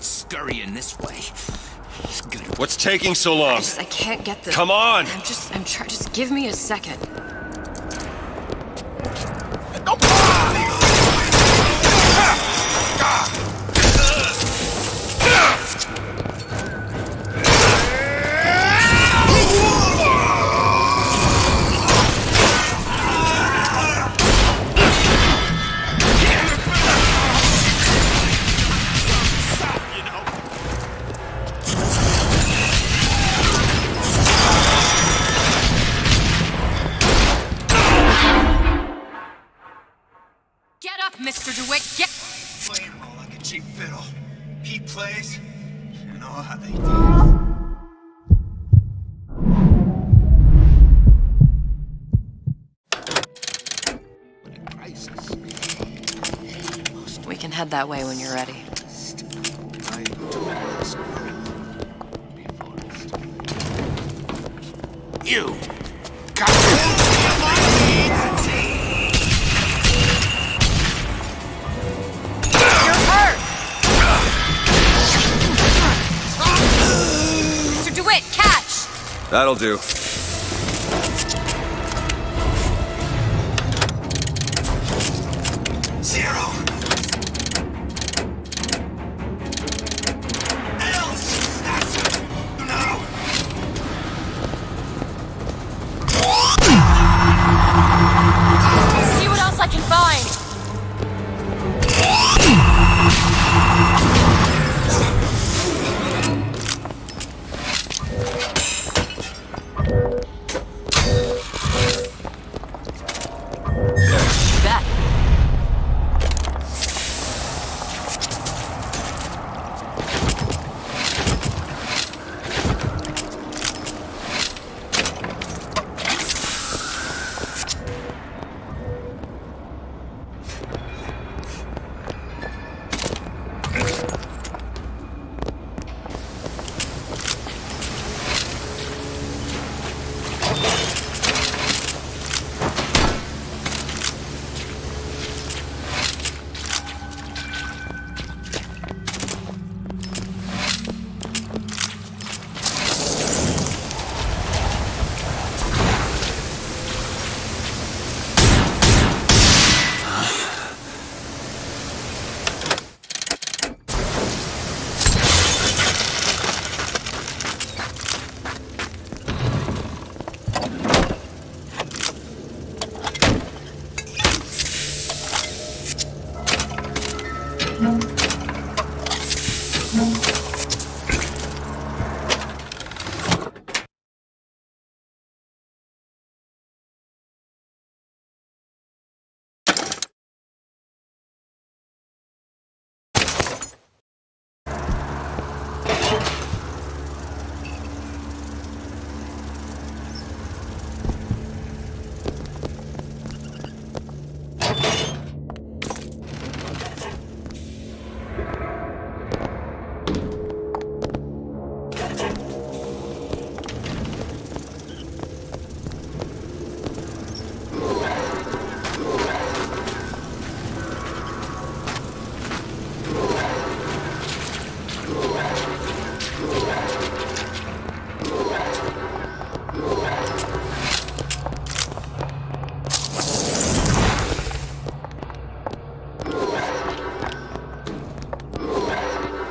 that scurrying this way. It's good. What's taking so long? I can't get the... Come on! I'm trying. Just give me a second. Mr. DeWitt, get... Playing all like a cheap fiddle. He plays, you know how they do. We can head that way when you're ready. You! Got That'll do. Zero. Else. No. See what else I can find.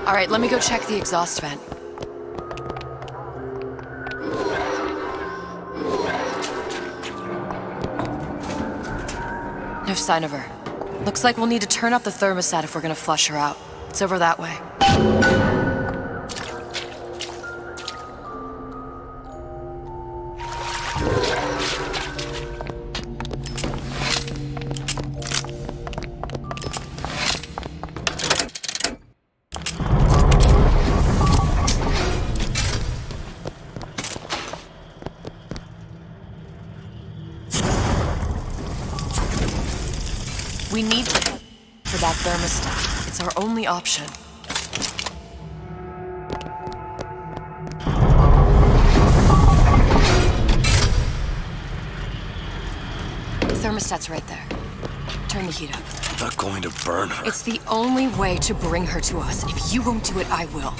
All right, let me go check the exhaust vent. No sign of her. Looks like we'll need to turn up the thermostat if we're gonna flush her out. It's over that way. We need to head for that thermostat. It's our only option. The thermostat's right there. Turn the heat up. I'm not going to burn her. It's the only way to bring her to us. If you won't do it, I will.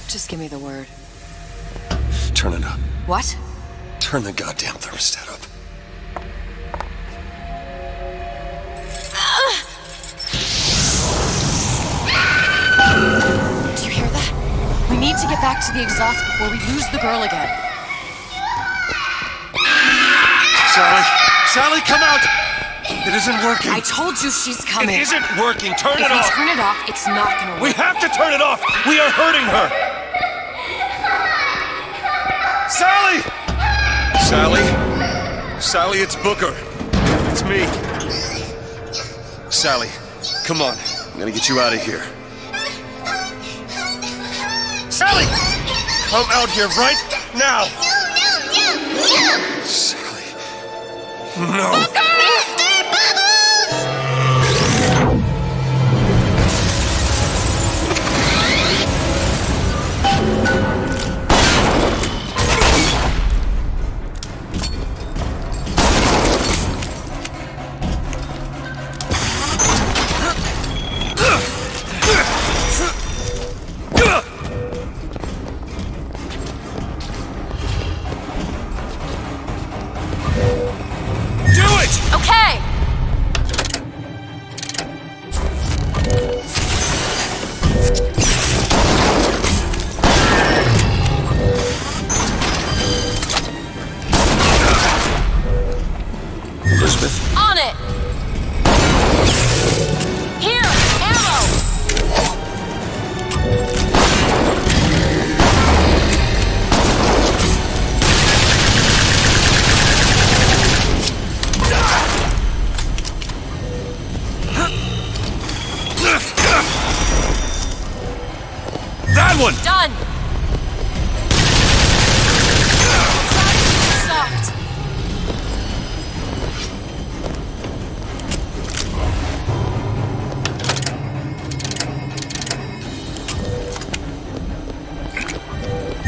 Just give me the word. Turn it up. What? Turn the goddamn thermostat up. Do you hear that? We need to get back to the exhaust before we lose the girl again. Sally! Sally, come out! It isn't working. I told you she's coming. It isn't working. Turn If it we off. turn it off, it's not gonna work. We have to turn it off. We are hurting her. Sally! Sally? Sally, it's Booker. It's me. Sally, come on. I'm gonna get you out of here. Sally! Come out here right now! Sally. No. Okay! Elizabeth? On it! Here! Ammo! That one! Done! Stopped.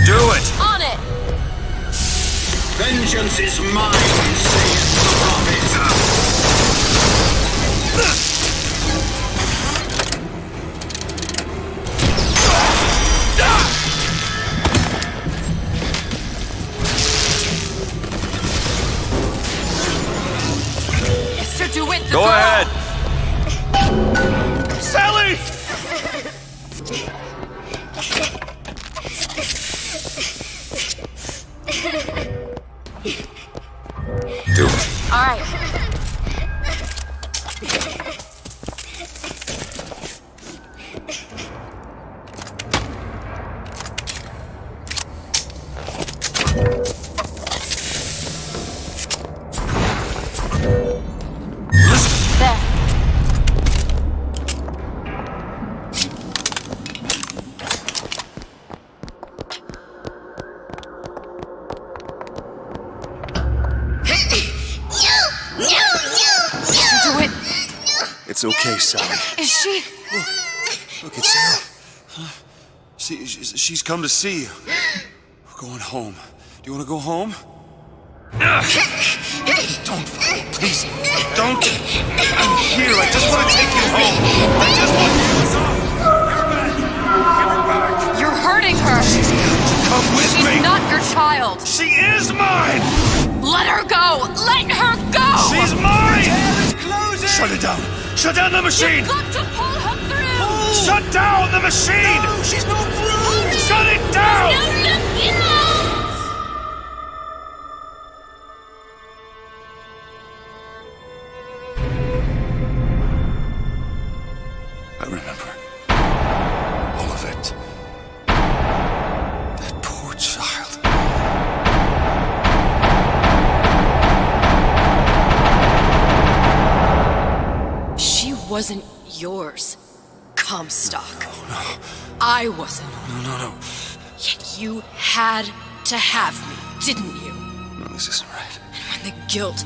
Do it! On it! Vengeance is mine, saith the prophet. Mr. DeWitt, the Go girl. ahead! Sally! Do it. All right. There. Mr. DeWitt, It's okay, Sally. is she? Look, it's Sarah. She's come to see you. We're going home. Do you want to go home? Don't, please, don't. I'm here. I just want to take you home. I just want you. You're hurting her. Come with She's me. not your child. She is mine. Let her go. Let her go. She's mine. Shut it down. Shut down the machine. You've got to pull her through. Shut down the machine. No, she's not through! Shut it down. I remember all of it. That poor child. She wasn't yours, Comstock. No, I wasn't. no. Yet you had to have me, didn't you? No, this isn't right. When the guilt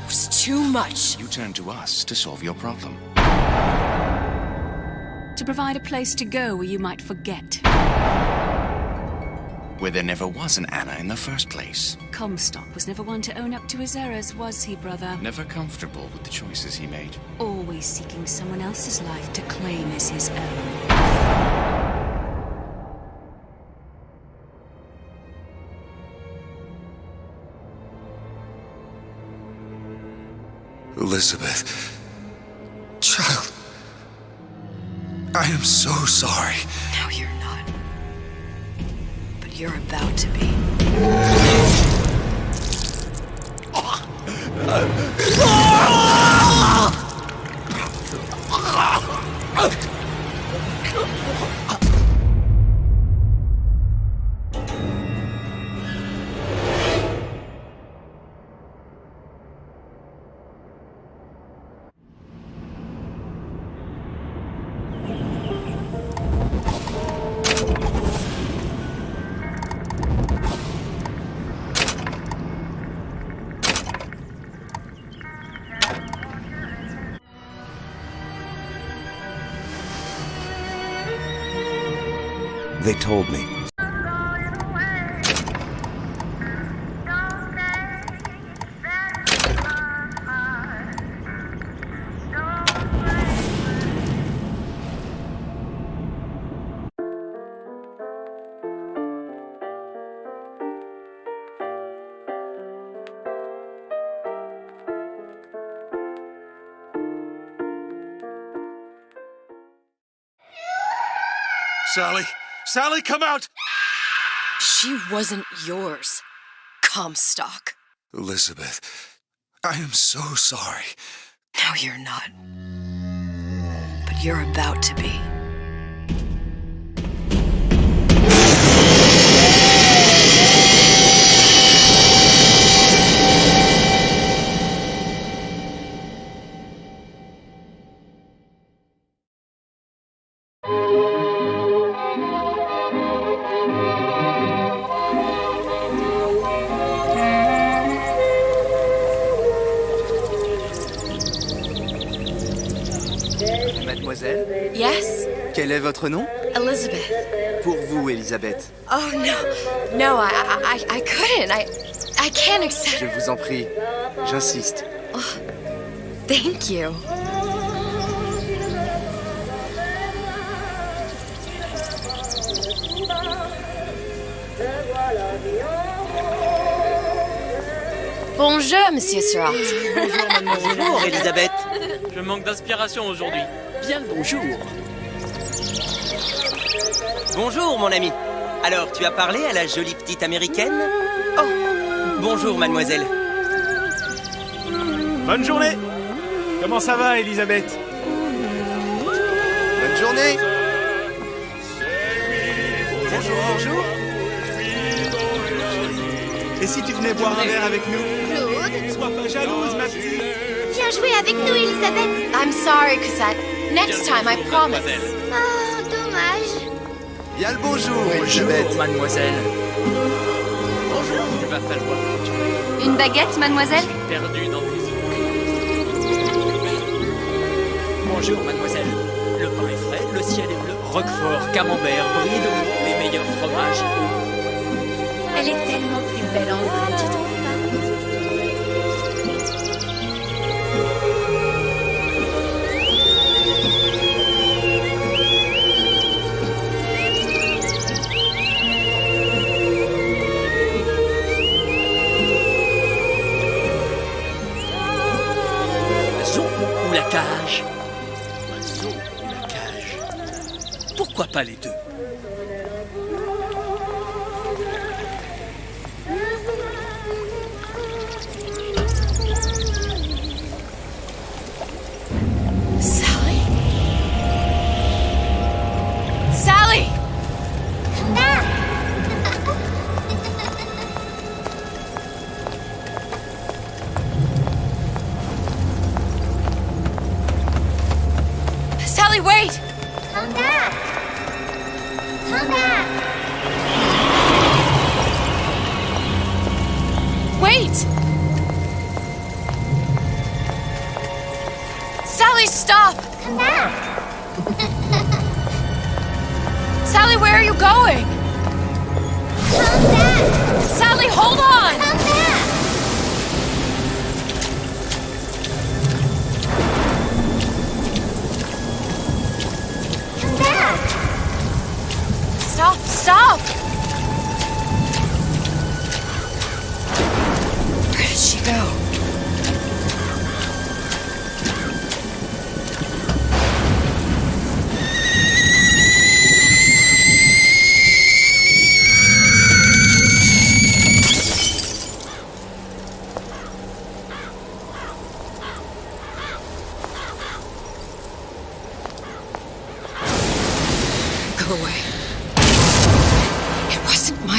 was too much. You turn to us to solve your problem. To provide a place to go where you might forget. where there never was an Anna in the first place. Comstock was never one to own up to his errors, was he, brother? Never comfortable with the choices he made. Always seeking someone else's life to claim as his own. Elizabeth. Child. I am so sorry. No, you're not. But you're about to be. They told me. Sally! Sally, come out! She wasn't yours, Comstock. Elizabeth, I am so sorry. No, you're not. But you're about to be. Mademoiselle, Yes? quel est votre nom? Elizabeth. Pour vous, Elisabeth. Oh, no. No, I couldn't. I can't accept. Je vous en prie, j'insiste. Thank you. Bonjour, Monsieur Surratt. Bonjour, Elisabeth. Je manque d'inspiration aujourd'hui. Bien le bonjour. Bonjour, mon ami. Alors, tu as parlé à la jolie petite américaine? Oh, bonjour, mademoiselle. Bonne journée. Comment ça va, Elisabeth? Bonne journée. Bonjour, bonjour. Et si tu venais boire un verre avec nous? Claude, Sois pas jalouse, ma petite. viens jouer avec nous, Elisabeth. I'm sorry, Cosette. Next time, I promise. Oh, dommage. Bien le bonjour, Elisabeth. Mademoiselle. Bonjour. Il va falloir continuer. Une baguette, mademoiselle? Perdu dans tes yeux. Bonjour, mademoiselle. Le pain est frais, le ciel est bleu. Roquefort, camembert, brie de veau, les meilleurs fromages. Elle est tellement plus belle en vrai, tu trouves pas? Zoo ou la cage? Un zoo ou la cage? Pourquoi pas les deux? Sally? Sally! Sally, wait!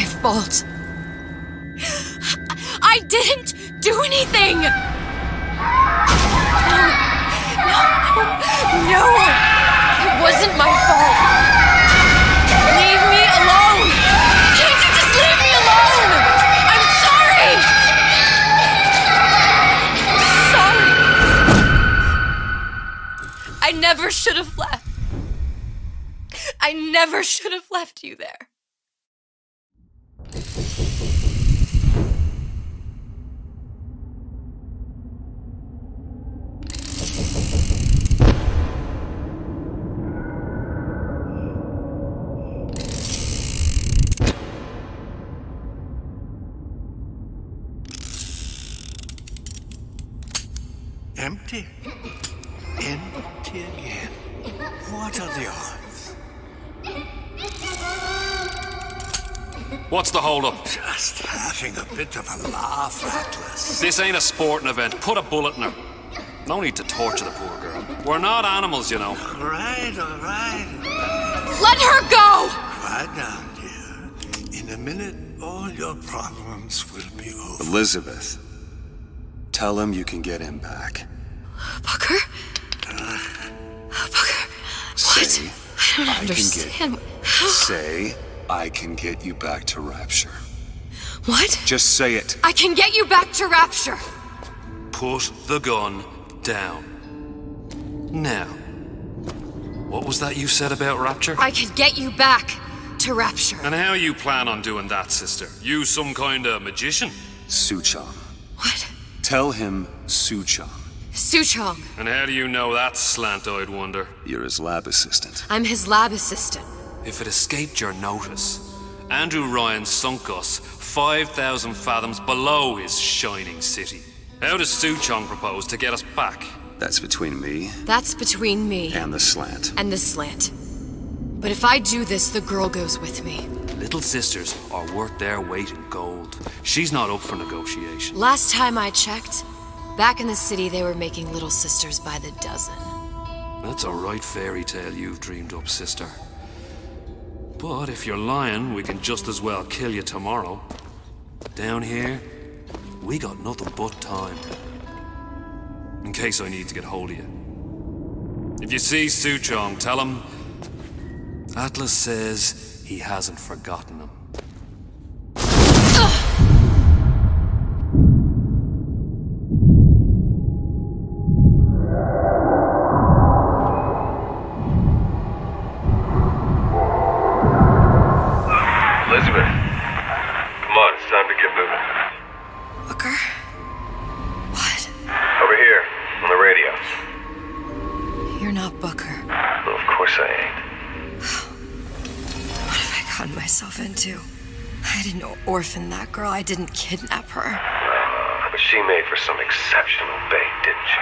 fault. I didn't do anything! No! It wasn't my fault! Leave me alone! Can't you just leave me alone? I'm sorry! Sorry! I never should have left. I never should have left you there. Empty? Empty again. What are the odds? What's the hold-up? Just having a bit of a laugh, Atlas. This ain't a sporting event. Put a bullet in her. No need to torture the poor girl. We're not animals, you know. All right. Let her go! Quiet down, dear. In a minute, all your problems will be over. Elizabeth, tell him you can get him back. Booker? Booker? What? Say, I don't understand. Say, I can get you back to Rapture. What? Just say it. I can get you back to Rapture. Put the gun down. Now, what was that you said about Rapture? I can get you back to Rapture. And how you plan on doing that, sister? You some kind of magician? Suchong. What? Tell him Suchong. Suchong. And how do you know that, slant-eyed wonder? You're his lab assistant. I'm his lab assistant. If it escaped your notice, Andrew Ryan sunk us 5,000 fathoms below his shining city. How does Suchong propose to get us back? That's between me That's between me and the slant. and the slant. But if I do this, the girl goes with me. Little sisters are worth their weight in gold. She's not up for negotiation. Last time I checked, back in the city they were making little sisters by the dozen. That's a right fairy tale you've dreamed up, sister. But if you're lying, we can just as well kill you tomorrow. Down here, we got nothing but time. In case I need to get hold of you. If you see Suchong, tell him Atlas says he hasn't forgotten him. Elizabeth, come on, it's time to get moving. Booker? What? Over here, on the radio. You're not Booker. Well, of course I ain't. What have I gotten myself into? I didn't orphan that girl. I didn't kidnap her. But she made for some exceptional bait, didn't she?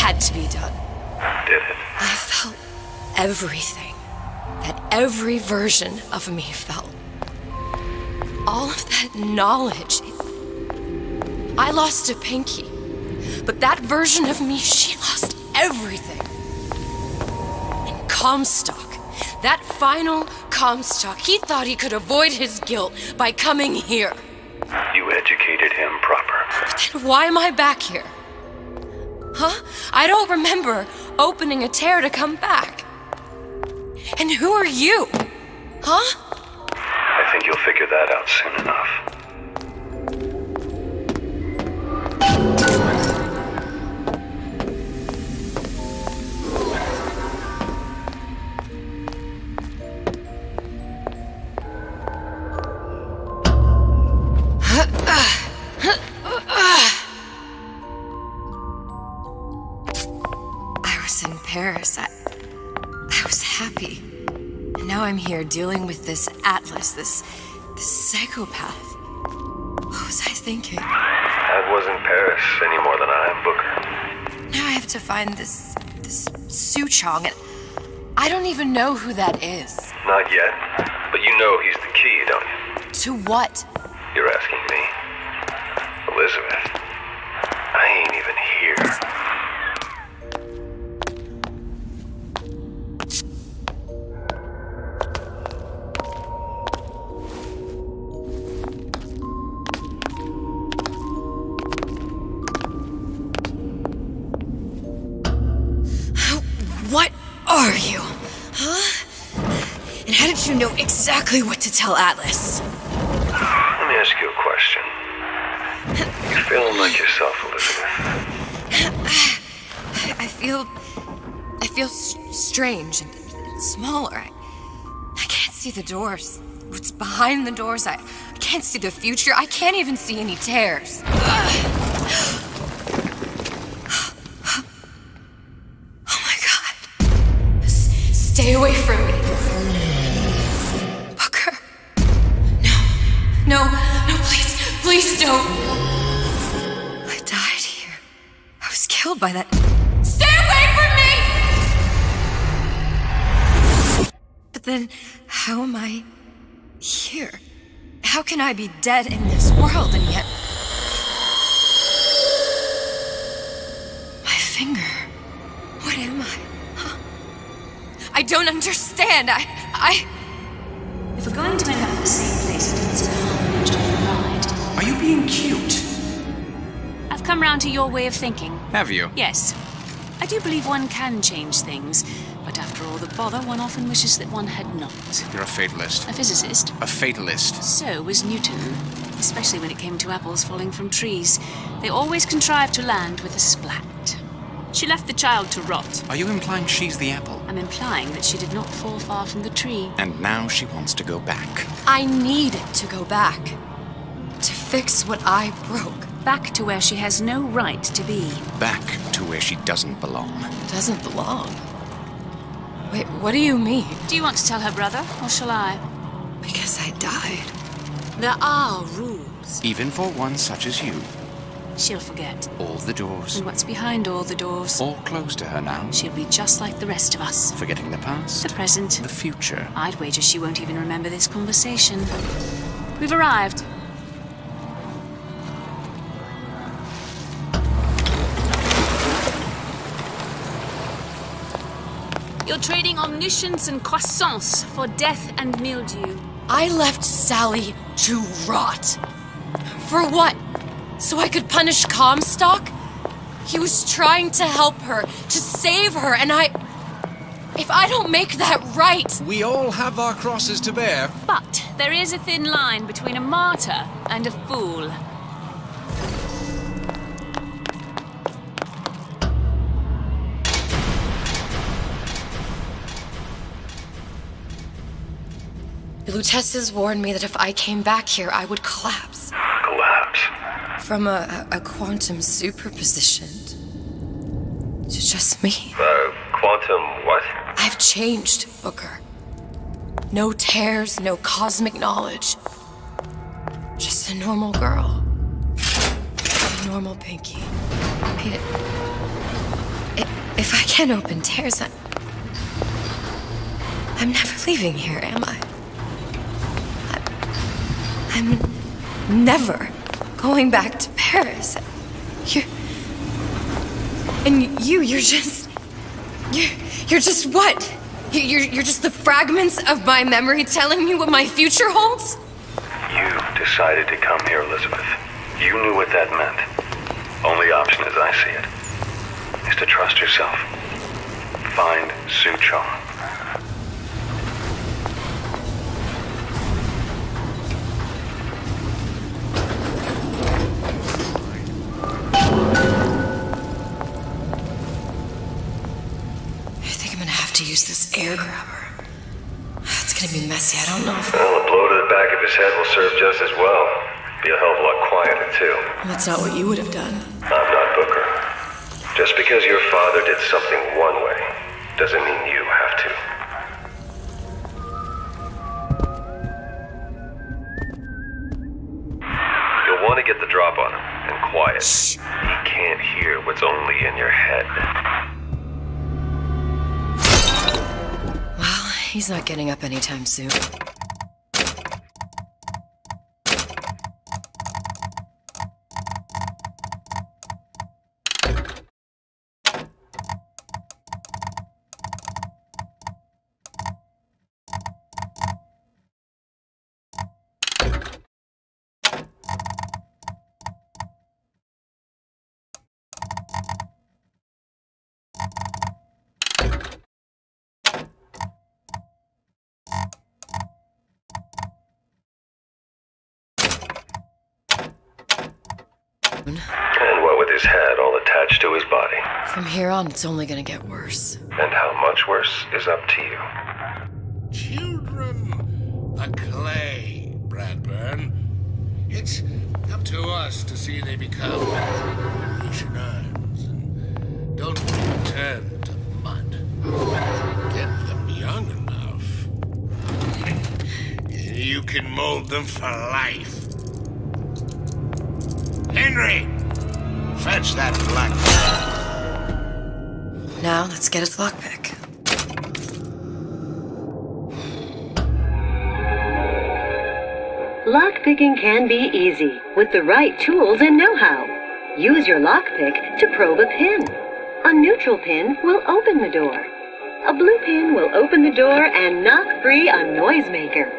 Had to be done. Did it? I felt everything that every version of me felt. All of that knowledge. I lost a pinky. But that version of me, she lost everything. And Comstock, that final Comstock, he thought he could avoid his guilt by coming here. You educated him proper. But then why am I back here? Huh? I don't remember opening a tear to come back. And who are you? Huh? I think you'll figure that out soon enough. I was in Paris. I was happy. And now I'm here dealing with this Atlas, this psychopath. What was I thinking? I wasn't Paris any more than I am Booker. Now I have to find this Suchong, and I don't even know who that is. Not yet, but you know he's the key, don't you? To what? You're asking me. Elizabeth, I ain't even here. exactly what to tell Atlas. Let me ask you a question. You feeling like yourself, Elizabeth? I feel strange and smaller. I can't see the doors. What's behind the doors? I can't see the future. I can't even see any tears. Oh my God. Stay away from me. Booker. No, please don't. I died here. I was killed by that. Stay away from me! But then, how am I here? How can I be dead in this world and yet... My finger. What am I? Huh? I don't understand. If we're going to end up at the same place, it means harm enjoy the ride. Are you being cute? I've come round to your way of thinking. Have you? Yes. I do believe one can change things, but after all the bother, one often wishes that one had not. You're a fatalist. A physicist. A fatalist. So was Newton, especially when it came to apples falling from trees. They always contrived to land with a splat. She left the child to rot. Are you implying she's the apple? I'm implying that she did not fall far from the tree. And now she wants to go back. I need to go back. To fix what I broke. Back to where she has no right to be. Back to where she doesn't belong. Doesn't belong? Wait, what do you mean? Do you want to tell her brother, or shall I? Because I died. There are rules. Even for one such as you. She'll forget. All the doors. And what's behind all the doors? All closed to her now. She'll be just like the rest of us. Forgetting the past. The present. The future. I'd wager she won't even remember this conversation. We've arrived. You're trading omniscience and croissance for death and mildew. I left Sally to rot. For what? So I could punish Comstock? He was trying to help her, to save her, and if I don't make that right... We all have our crosses to bear. But there is a thin line between a martyr and a fool. The Lutesses warned me that if I came back here, I would collapse. Collapse? From a quantum superposition to just me. Quantum what? I've changed, Booker. No tears, no cosmic knowledge. Just a normal girl. A normal Pinky. If I can't open tears, I'm never leaving here, am I? I'm never going back to Paris. You're just what? You're just the fragments of my memory telling me what my future holds? You decided to come here, Elizabeth. You knew what that meant. Only option as I see it is to trust yourself. Find Suchong. To use this air grabber. It's gonna be messy. I don't know if... Well, a blow to the back of his head will serve just as well. Be a hell of a lot quieter, too. That's not what you would have done. I'm not Booker. Just because your father did something one way, doesn't mean you have to. You'll want to get the drop on him, and quiet. Shh. He can't hear what's only in your head. He's not getting up anytime soon. And what with his head all attached to his body. From here on, it's only gonna get worse. And how much worse is up to you. Children, the clay, Bradburn. It's up to us to see they become Missionars and don't return to mud. Get them young enough. You can mold them for life. Henry, fetch that black. Now, let's get its lockpick. Lockpicking can be easy with the right tools and know-how. Use your lockpick to probe a pin. A neutral pin will open the door. A blue pin will open the door and knock free a noisemaker.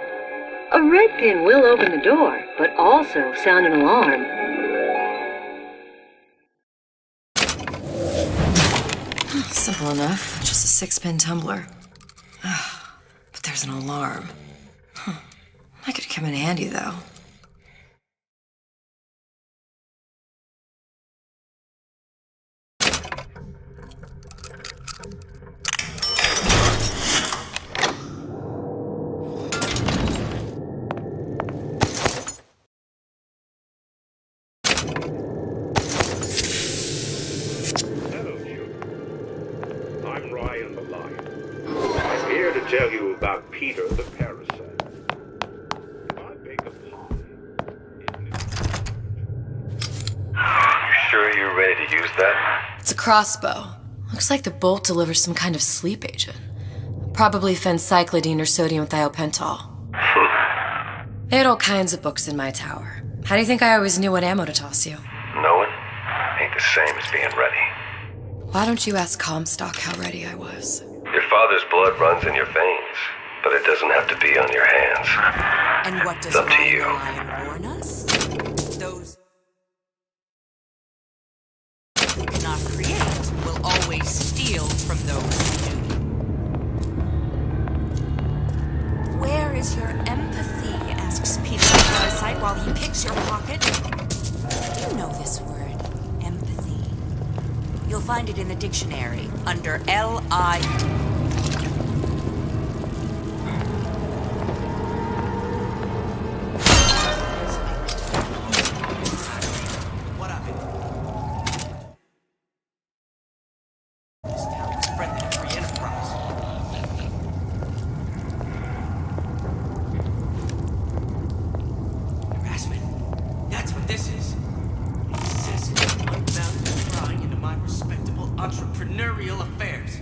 A red pin will open the door, but also sound an alarm. Simple enough. Just a 6-pin tumbler. But there's an alarm. That could come in handy, though. I'm Ryan the Lion. I'm here to tell you about Peter the Parasite. You sure you're ready to use that? It's a crossbow. Looks like the bolt delivers some kind of sleep agent. Probably phencyclidine or sodium thiopental. They had all kinds of books in my tower. How do you think I always knew what ammo to toss you? Knowing ain't the same as being ready. Why don't you ask Comstock how ready I was? Your father's blood runs in your veins, but it doesn't have to be on your hands. And what does It's up to Ryan you. the Lion warn us? Those who cannot create will always steal from those who do. Where is your empathy? Asks Peter the Parasite while he picks your pocket. You know this word, empathy. You'll find it in the dictionary under L-I. What of it? This town is friendly to free enterprise. Harassment. That's what this is. Incessant, unbounded prying into my respectable entrepreneurial affairs.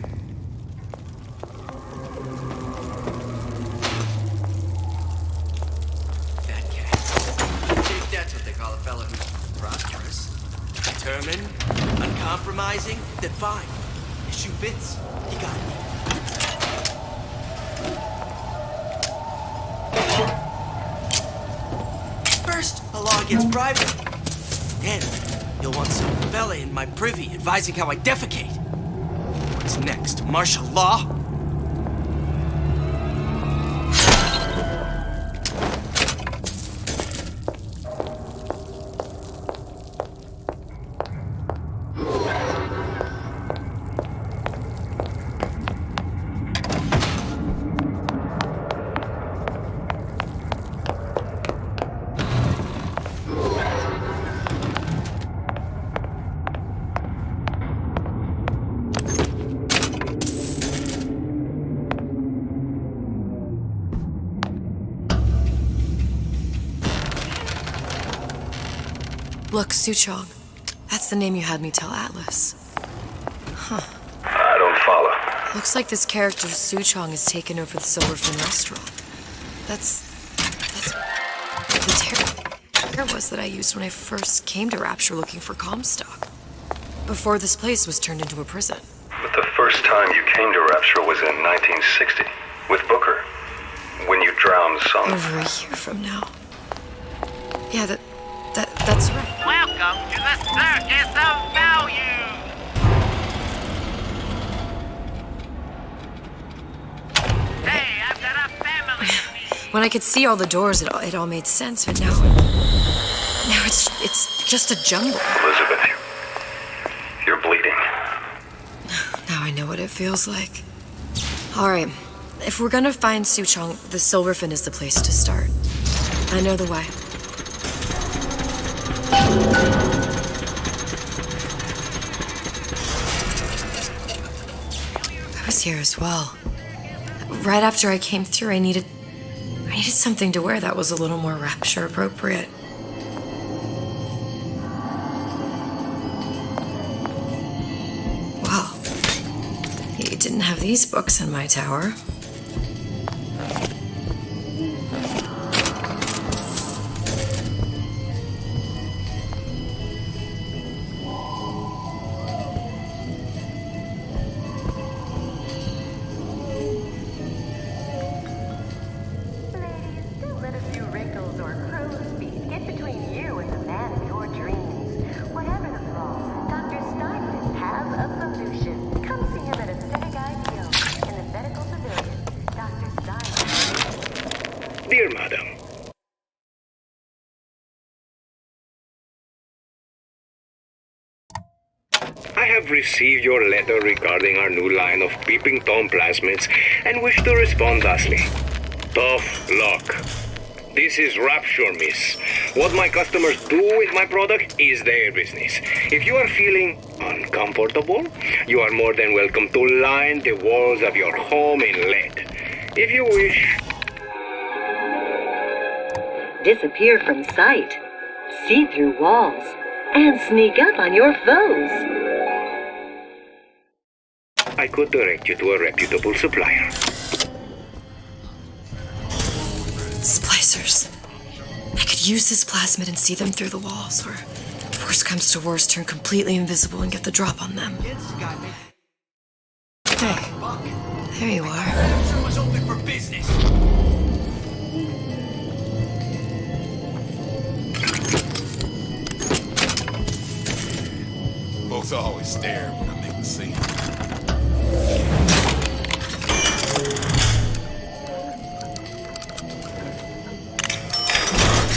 Fat cat. I think that's what they call a fellow who's prosperous, determined, uncompromising. Then fine. Issue bits. He got me. First, a law against bribery. Then, you'll want some fella in my privy advising how I defecate. What's next? Martial law? Look, Suchong. That's the name you had me tell Atlas. Huh. I don't follow. Looks like this character, Suchong, has taken over the Silverfin restaurant. That's the terror was that I used when I first came to Rapture looking for Comstock. Before this place was turned into a prison. But the first time you came to Rapture was in 1960, with Booker, when you drowned some. Over a year from now. Yeah, that's right. Welcome to the Circus of Value! Hey, I've got a family to meet. When I could see all the doors, it all made sense, but now it's It's just a jumble. Elizabeth, you're bleeding. Now I know what it feels like. All right. If we're gonna find Suchong, the Silverfin is the place to start. I know the way. I was here as well. Right after I came through, I needed something to wear that was a little more rapture appropriate. Well, you didn't have these books in my tower. Dear Madam, I have received your letter regarding our new line of peeping Tom plasmids and wish to respond thusly. Tough luck. This is Rapture, miss. What my customers do with my product is their business. If you are feeling uncomfortable, you are more than welcome to line the walls of your home in lead. If you wish, disappear from sight, see through walls, and sneak up on your foes. I could direct you to a reputable supplier. Splicers. I could use this plasmid and see them through the walls, or if worst comes to worst, turn completely invisible and get the drop on them. Hey, there you are. Rapture was open for business. Folks always stare when I make a scene.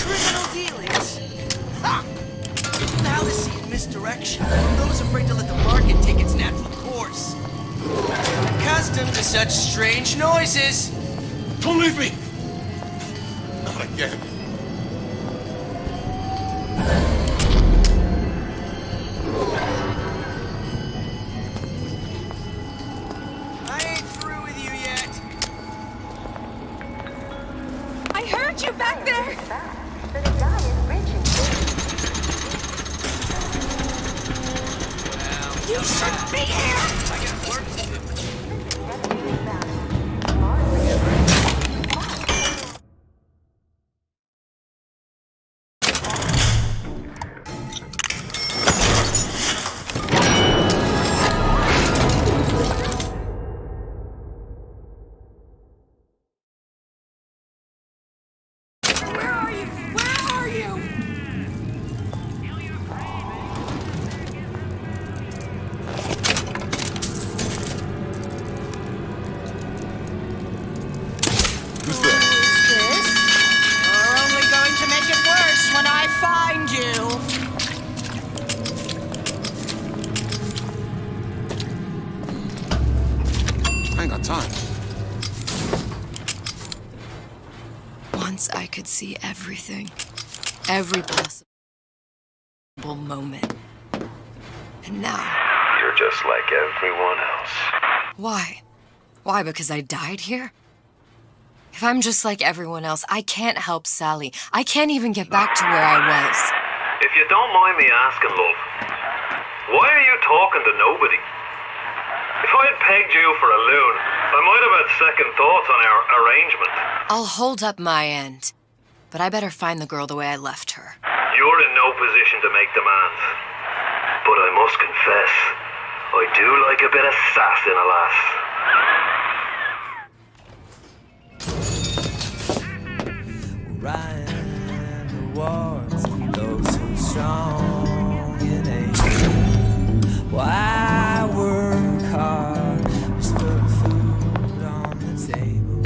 Criminal dealings? Ha! Fallacy and misdirection from those afraid to let the market take its natural course. Accustomed to such strange noises. Don't leave me! Not again. I ain't through with you yet. I heard you back there! You shouldn't be here! I got work to do. Where are you? Where are you? Who's that? You're only going to make it worse when I find you. I ain't got time. Once I could see everything. Every possible moment. And now... You're just like everyone else. Why? Why, because I died here? If I'm just like everyone else, I can't help Sally. I can't even get back to where I was. If you don't mind me asking, love, why are you talking to nobody? If I'd pegged you for a loon, I might have had second thoughts on our arrangement. I'll hold up my end. But I better find the girl the way I left her. You're in no position to make demands. But I must confess, I do like a bit of sass in a lass. Riding towards those who strong in age. Why work hard? Just put food on the table.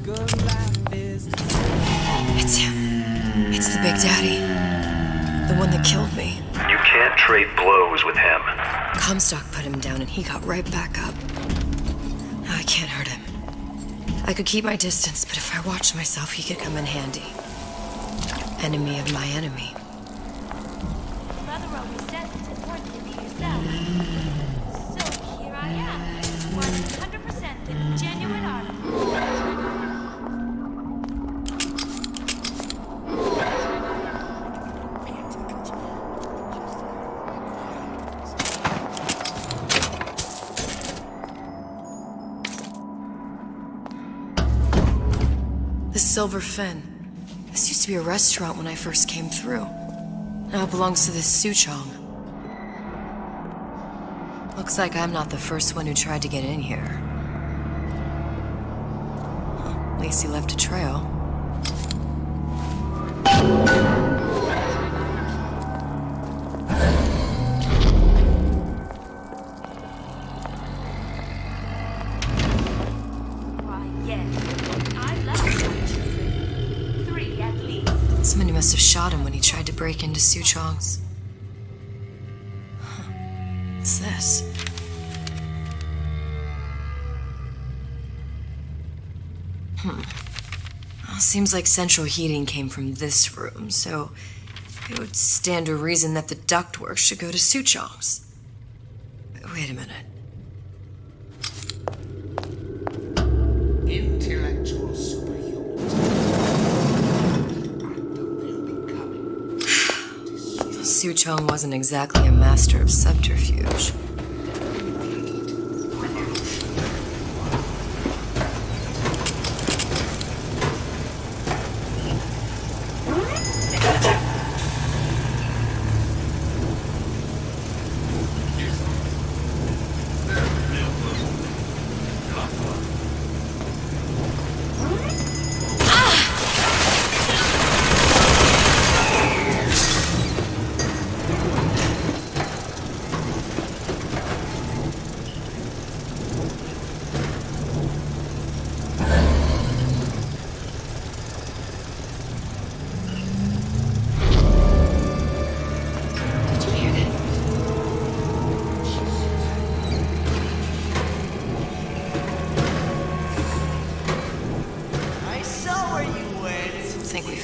Good life is It's him. It's the Big Daddy. The one that killed me. You can't trade blows with him. Comstock put him down and he got right back up. Now I can't hurt him. I could keep my distance, but if I watched myself, he could come in handy. Enemy of my enemy. So here I am, 100% the genuine article. The Silver Fin. This used to be a restaurant when I first came through. Now it belongs to this Suchong. Looks like I'm not the first one who tried to get in here. Well, at least he left a trail. Somebody must have shot him when he tried to break into Suchong's. Huh. What's this? Well, seems like central heating came from this room, so it would stand to reason that the ductwork should go to Suchong's. Wait a minute. Intellectual superhumans. Suchong wasn't exactly a master of subterfuge.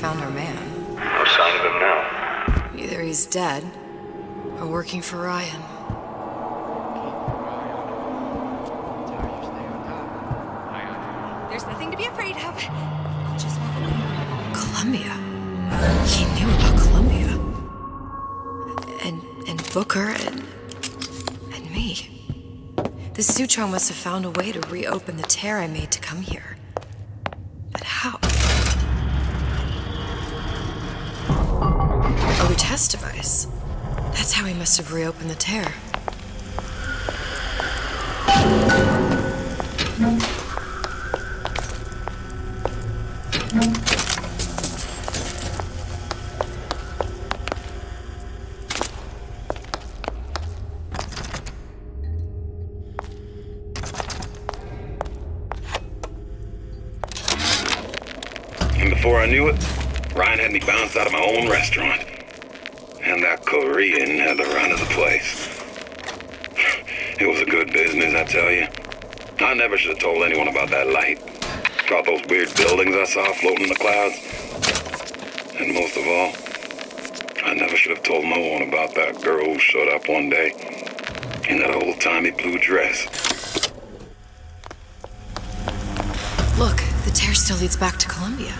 Found our man. No sign of him now. Either he's dead, or working for Ryan. There's nothing to be afraid of. I'll just walk away. Columbia. He knew about Columbia. And Booker and me. This Suchong must have found a way to reopen the tear I made to come here. But how? A Lutece device. That's how he must have reopened the tear. And before I knew it, Ryan had me bounced out of my own restaurant. And that Korean had the run of the place. It was a good business, I tell you. I never should have told anyone about that light. About those weird buildings I saw floating in the clouds. And most of all, I never should have told no one about that girl who showed up one day in that old-timey blue dress. Look, the tear still leads back to Columbia.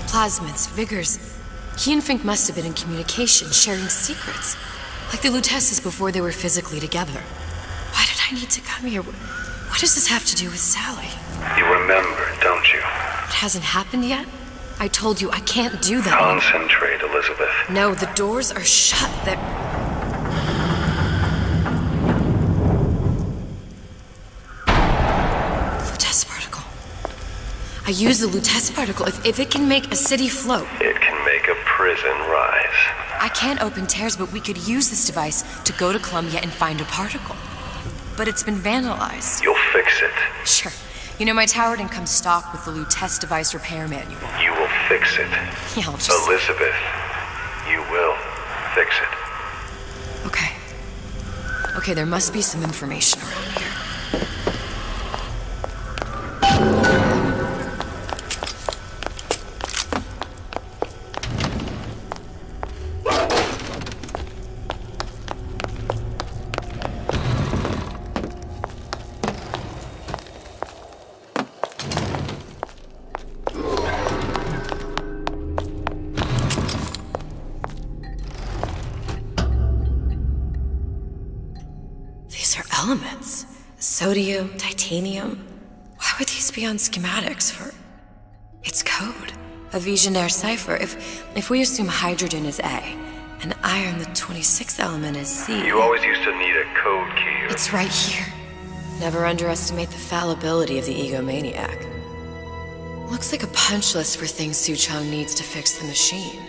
Plasmids, Vigors. He and Fink must have been in communication, sharing secrets. Like the Luteces before they were physically together. Why did I need to come here? What does this have to do with Sally? You remember, don't you? It hasn't happened yet? I told you I can't do that. Concentrate, Elizabeth. No, the doors are shut. They're... Lutece particle. I use the Lutece particle. If it can make a city float... It can make a prison rise. I can't open tears, but we could use this device to go to Columbia and find a particle. But it's been vandalized. You'll fix it. Sure. You know, my tower didn't come stocked with the Lutece device repair manual. You will fix it. Yeah, I'll just... Elizabeth, you will fix it. Okay. Okay, there must be some information around here. These are elements. Sodium, titanium. Why would these be on schematics for... It's code. A Visionaire cipher. If we assume hydrogen is A, and iron, the 26th element, is C... You always used to need a code key. It's right here. Never underestimate the fallibility of the egomaniac. Looks like a punch list for things Suchong needs to fix the machine.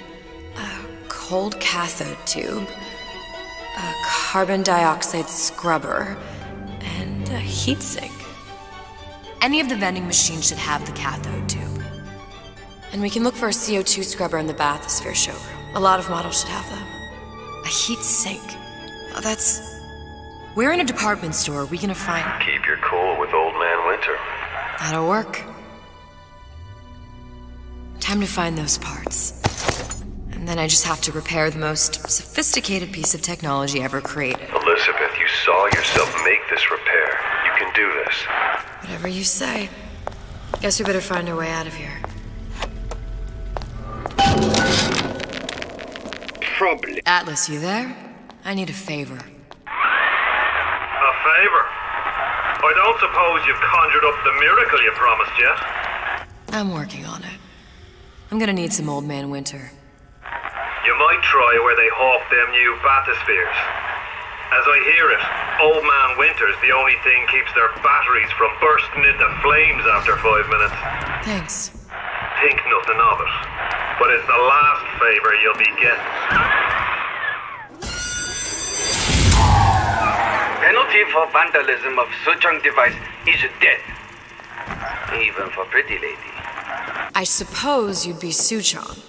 A cold cathode tube, a carbon dioxide scrubber, and a heatsink. Any of the vending machines should have the cathode tube. And we can look for a CO2 scrubber in the bathysphere showroom. A lot of models should have them. A heat sink. Oh, that's... We're in a department store. We can find... Keep your cool with Old Man Winter. That'll work. Time to find those parts. And then I just have to repair the most sophisticated piece of technology ever created. Elizabeth, you saw yourself make this repair. You can do this. Whatever you say. Guess we better find our way out of here. Probably. Atlas, you there? I need a favor. A favor? I don't suppose you've conjured up the miracle you promised yet? I'm working on it. I'm gonna need some Old Man Winter. You might try where they hawk them new bathyspheres. As I hear it, Old Man Winter's the only thing keeps their batteries from bursting into flames after 5 minutes. Thanks. Think nothing of it. But it's the last favor you'll be getting. Penalty for vandalism of Suchong device is death. Even for pretty lady. I suppose you'd be Suchong.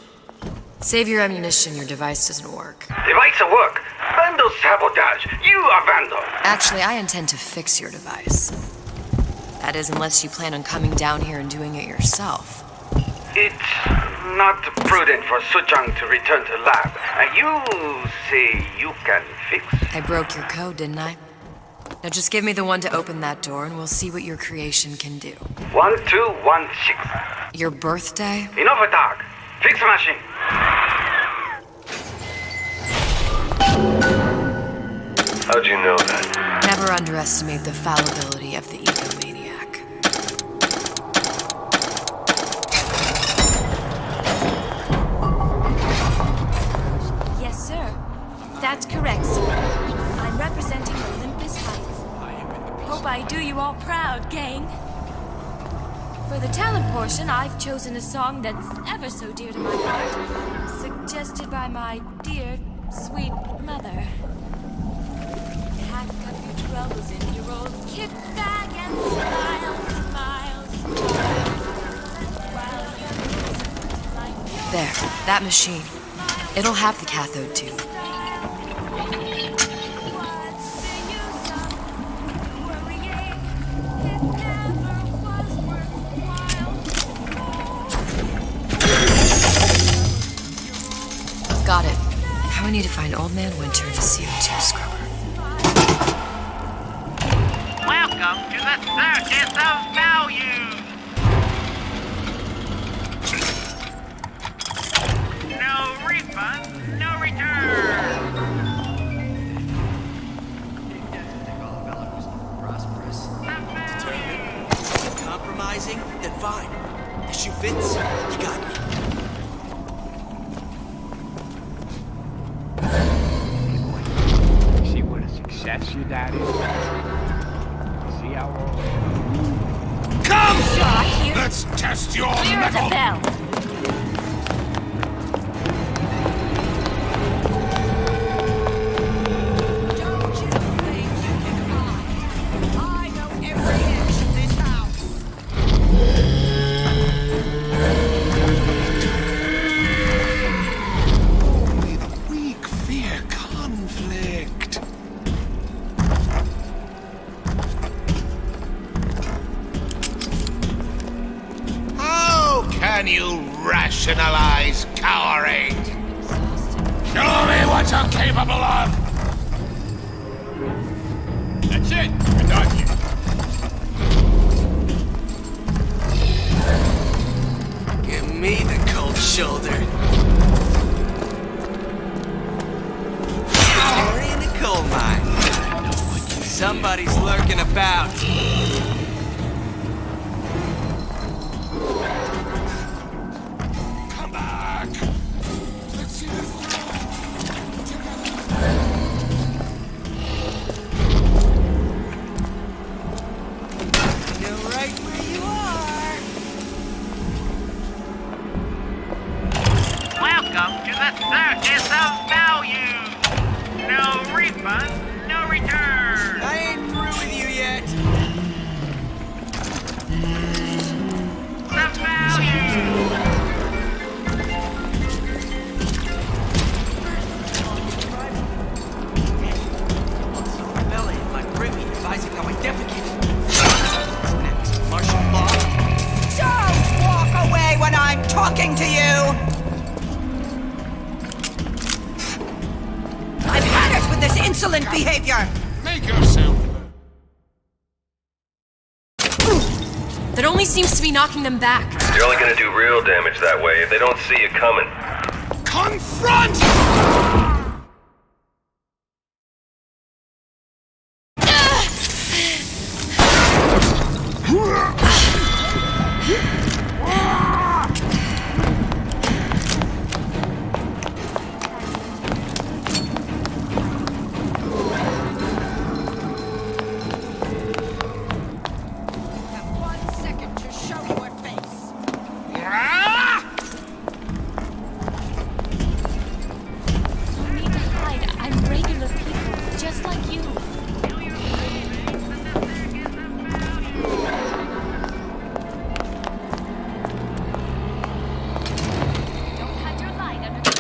Save your ammunition, your device doesn't work. Device work. Vandal sabotage. You are vandal. Actually, I intend to fix your device. That is, unless you plan on coming down here and doing it yourself. It's not prudent for Suchong to return to lab. You say you can fix? I broke your code, didn't I? Now just give me the one to open that door and we'll see what your creation can do. 1216. Your birthday? Enough talk. Fix machine. How'd you know that? Never underestimate the fallibility of the egomaniac. Yes, sir. That's correct, sir. I'm representing Olympus Heights. Hope I do you all proud, gang. For the talent portion, I've chosen a song that's ever so dear to my heart, suggested by my dear, sweet mother. Pack up your troubles in your old kit bag and smile, smile, smile. While you're like There, that machine. It'll have the cathode tube. Got it. Now I need to find Old Man Winter and a CO2 scrubber. Welcome to the Circus of Values! No refund, no return! Determined? Compromising? Then fine. The shoe fits? You got me. See what a success your dad is? See how all... Come! Shot here. Let's test your Clear as a mettle! bell. Don't you think you can hide? I know every inch of this house. Only the weak fear. you rationalize cowering? Show me what you're capable of! That's it! We're done here. Give me the cold shoulder. Canary in the coal mine. Somebody's lurking about. Come back! Let's see this You know right where you are. Welcome to the circus of value. No refund, no return. I ain't through with you yet. The value. Belly in my grimmy advising how I defecate. What's next? Martial law? Don't walk away when I'm talking to you! I've had it with this insolent behavior! Make yourself. That only seems to be knocking them back. You're only gonna do real damage that way if they don't see you coming. Confront! No need to hide. I'm regular people, just like you. Don't hide your light under the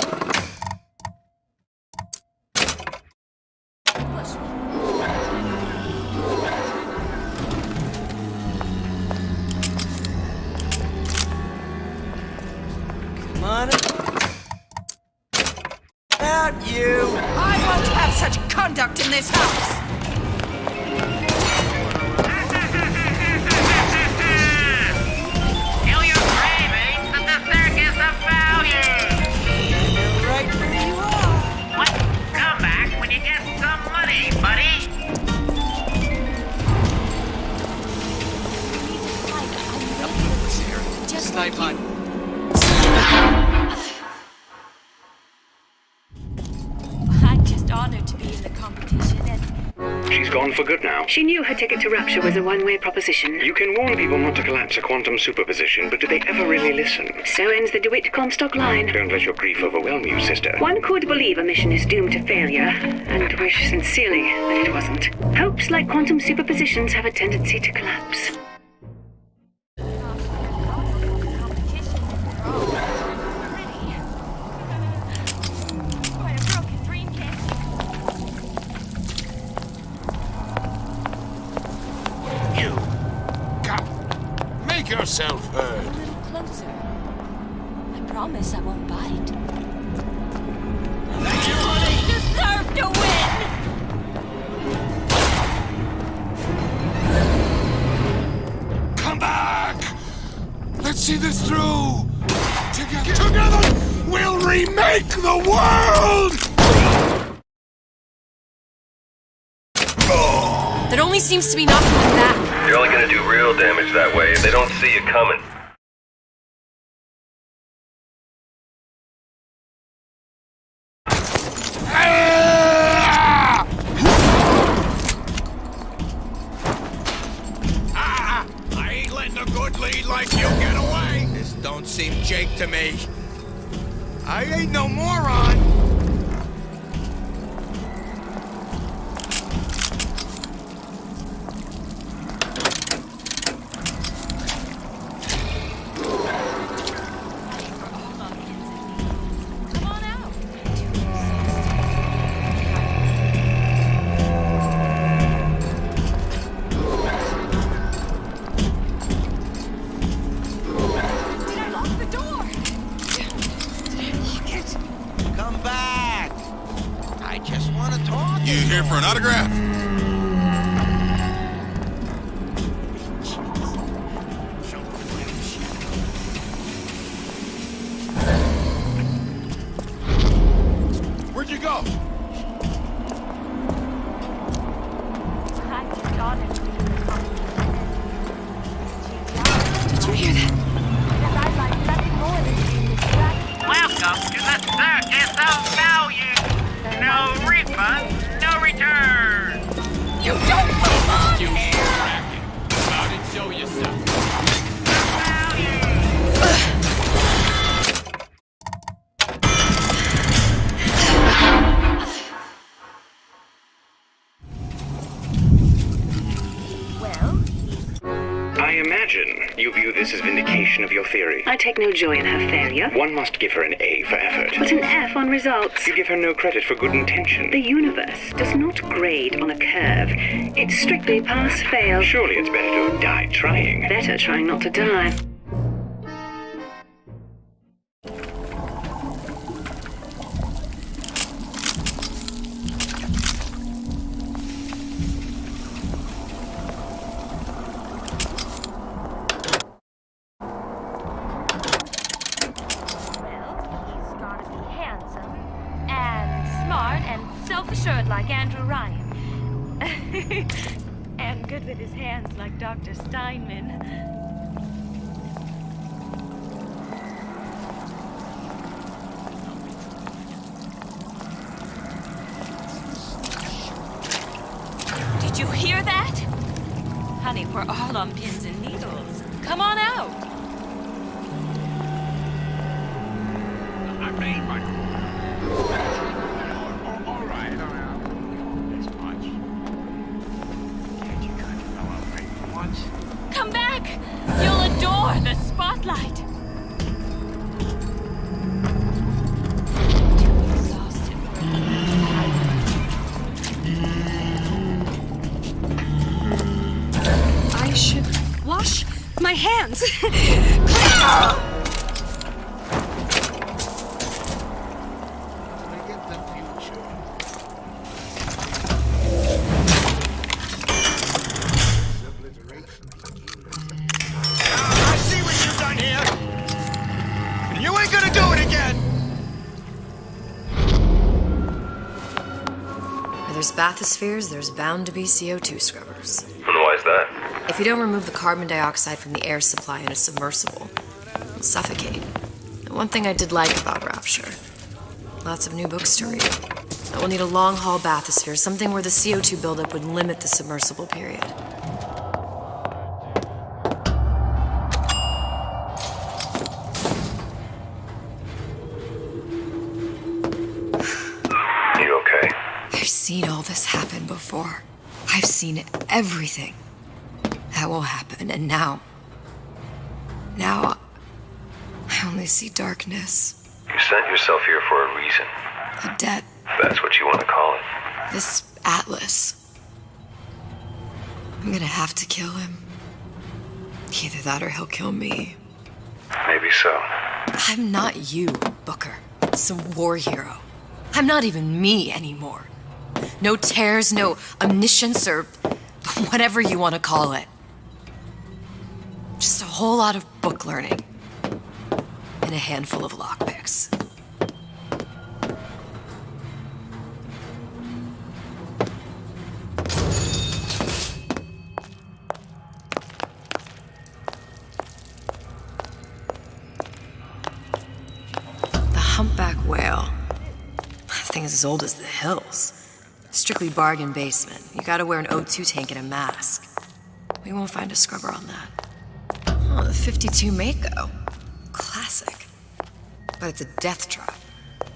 Come on. Out you! I won't have such conduct in this house! Kill your cravings at the circus of value. Right where you are. What? Come back when you get some money, buddy. Just snipe on. I'm just honored to be in the competition and She's gone for good now. She knew her ticket to rapture was a one-way proposition. You can warn people not to collapse a quantum superposition, but do they ever really listen? So ends the DeWitt Comstock line. Don't let your grief overwhelm you, sister. One could believe a mission is doomed to failure, and wish sincerely that it wasn't. Hopes, like quantum superpositions, have a tendency to collapse. quite a broken dream, kid. You! Come! Make yourself A heard! little closer. I promise I won't bite. You deserve to win! Come back! Let's see this through! Together, we'll remake the world! That only seems to be knocking them back. You're only gonna do real damage that way if they don't see you coming. I ain't letting a good lead like you get away! This don't seem Jake to me. I ain't no moron! Come on out. Did I lock the door? You here for an autograph? Where'd you go? Did you hear that? Welcome to the circus of value. No refund, no return. You don't belong here! About it, show yourself. I imagine you view this as vindication of your theory. I take no joy in her failure. One must give her an A for effort. But an F on results. You give her no credit for good intention. The universe does not grade on a curve. It's strictly pass-fail. Surely it's better to have died trying. Better trying not to die. Self-assured like Andrew Ryan. And good with his hands like Dr. Steinman. Did you hear that? Honey, we're all on pins and needles. Come on out. I made my all right. This much. Can't you cut the fellow away for once? Come back. You'll adore the spotlight. Too exhausted for I should wash my hands. Bathyspheres, there's bound to be CO2 scrubbers. And why's that? If you don't remove the carbon dioxide from the air supply in a submersible, it'll suffocate. And one thing I did like about Rapture, lots of new books to read. But we'll need a long-haul bathysphere, something where the CO2 buildup would limit the submersible period. I've seen all this happen before. I've seen everything that will happen, and now I only see darkness. You sent yourself here for a reason. A debt. That's what you want to call it. This Atlas. I'm gonna have to kill him. Either that or he'll kill me. Maybe so. I'm not you, Booker. Some war hero. I'm not even me anymore. No tears, no omniscience, or whatever you want to call it. Just a whole lot of book learning. And a handful of lockpicks. The humpback whale. That thing is as old as the hills. Strictly bargain basement. You gotta wear an O2 tank and a mask. We won't find a scrubber on that. Oh, the 52 Mako. Classic. But it's a death trap.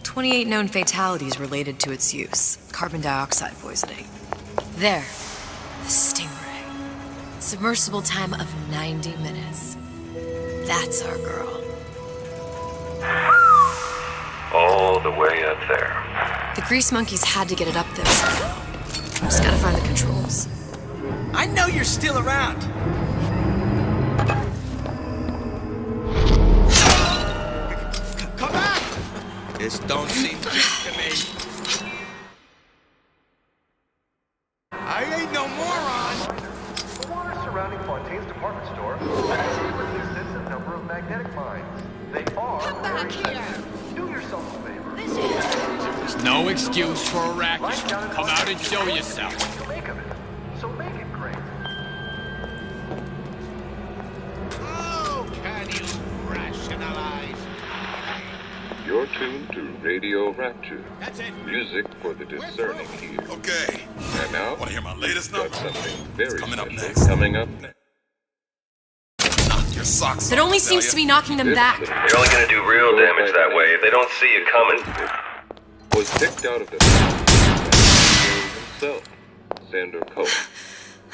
28 known fatalities related to its use. Carbon dioxide poisoning. There. The Stingray. Submersible time of 90 minutes. That's our girl. All the way up there. The grease monkeys had to get it up there somehow. Just gotta find the controls. I know you're still around. Come back! This don't seem good to me. No excuse for a racket. Come out and show yourself. Oh, can you rationalize? You're tuned to Radio Rapture. That's it. Music for the discerning here. Okay. And now, Want to hear my latest got number? something very Coming up special next. coming up next. Knock your socks It off, only seems Azalea. to be knocking them back. You're only gonna do real damage that way if they don't see you coming. Was picked out of the himself, Sander Cope.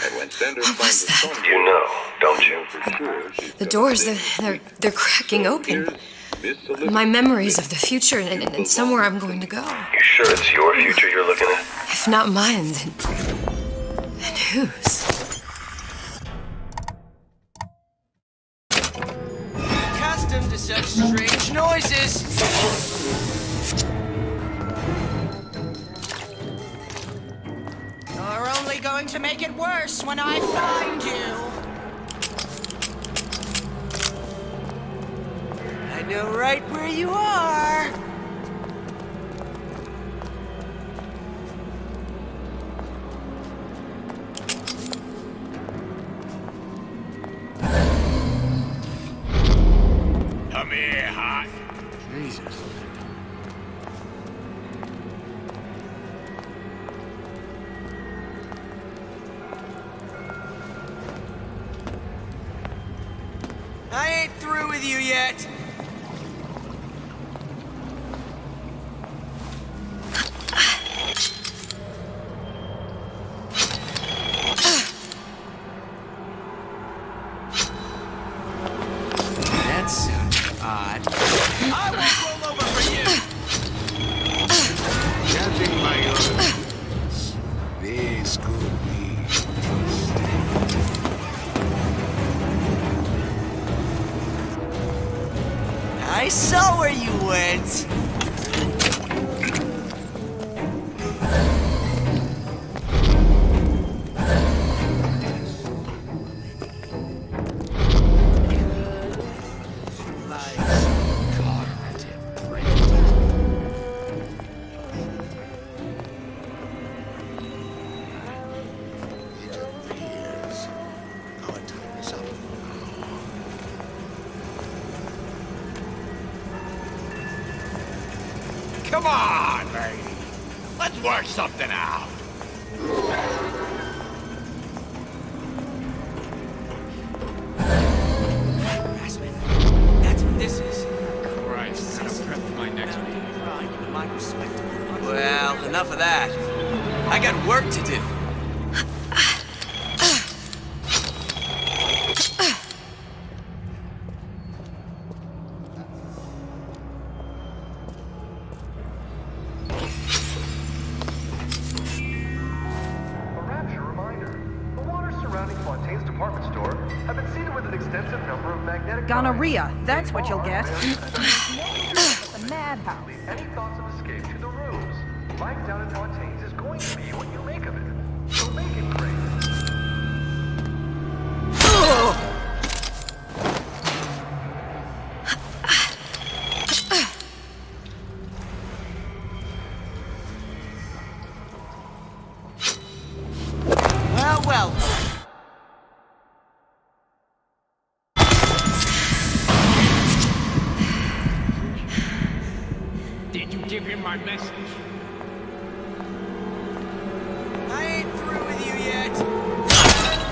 And when Sander What was that? You know, don't you? for sure she's The gonna doors, think they're cracking open. Miss Elizabeth. My memories of the future and somewhere I'm going to go. You sure it's your future you're looking at? If not mine, then whose? Accustomed to such strange noises. You're only going to make it worse when I find you. I know right where you are. Come here, hot. Jesus. I ain't through with you yet. That sounded odd. I won't roll over for you. Judging by your appearance, this could be I saw where you went. It appears our time is up. Come on, lady. Let's work something out. Harassment. That's what this is. Christ, gotta prep for my next meeting. Well, enough of that. I got work to do. A Rapture reminder. The waters surrounding Fontaine's department store have been seeded with an extensive number of magnetic Gonorrhea, that's what you'll get. The madhouse. Any thoughts of escape to the rooms? Life down in Fontaine's is going to be what you make of it. So make it great. Well, well. Did you give him my message? I ain't through with you yet.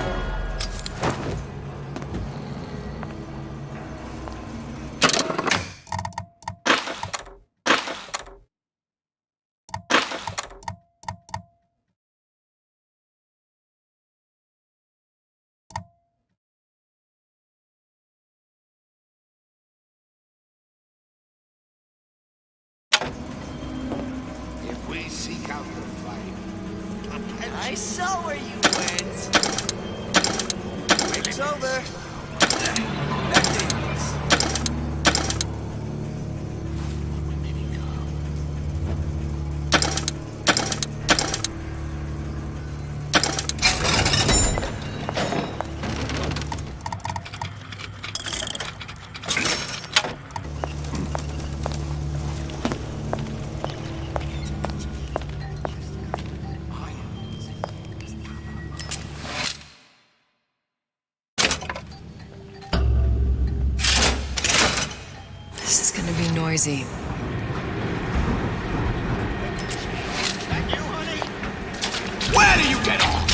If we seek out the fight, I saw where you went. Break's over. Back to the east. noisy. Where do you get off?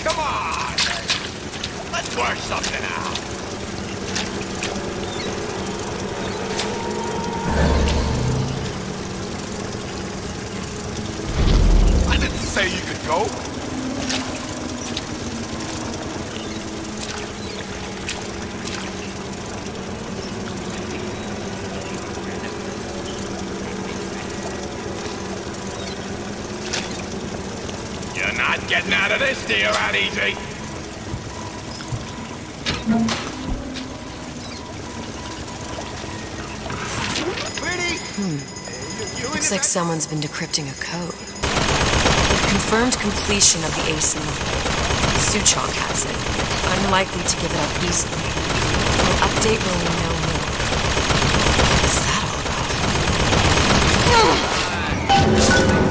Come on! Let's work something out! I didn't say you could go. You're not getting out of this deal that easy. Looks like someone's been decrypting a code. With confirmed completion of the ace in the hole. Suchong has it. Unlikely to give it up easily. We'll update when we know more. What's that all about?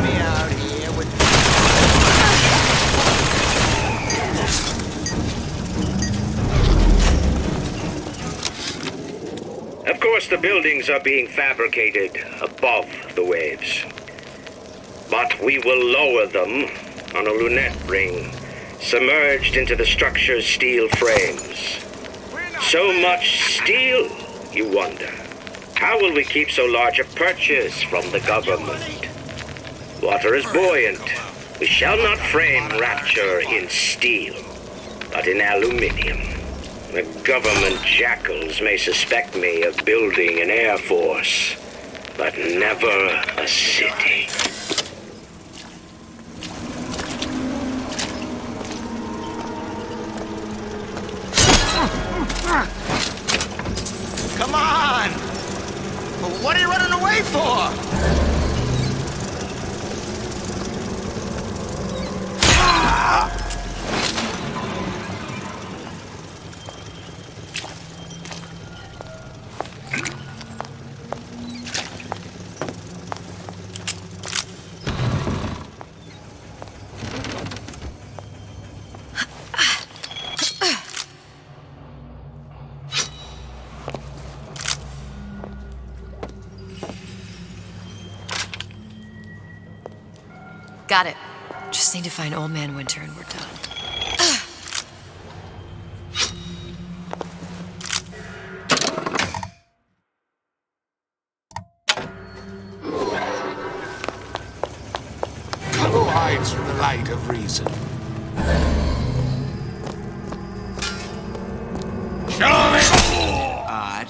Me out here with... Of course, the buildings are being fabricated above the waves. But we will lower them on a lunette ring, submerged into the structure's steel frames. So much steel, you wonder. How will we keep so large a purchase from the government? Water is buoyant. We shall not frame Rapture in steel, but in aluminium. The government jackals may suspect me of building an air force, but never a city. Come on! What are you running away for? Got it. Just need to find Old Man Winter and we're done. Who hides from the light of reason? Show me! Odd.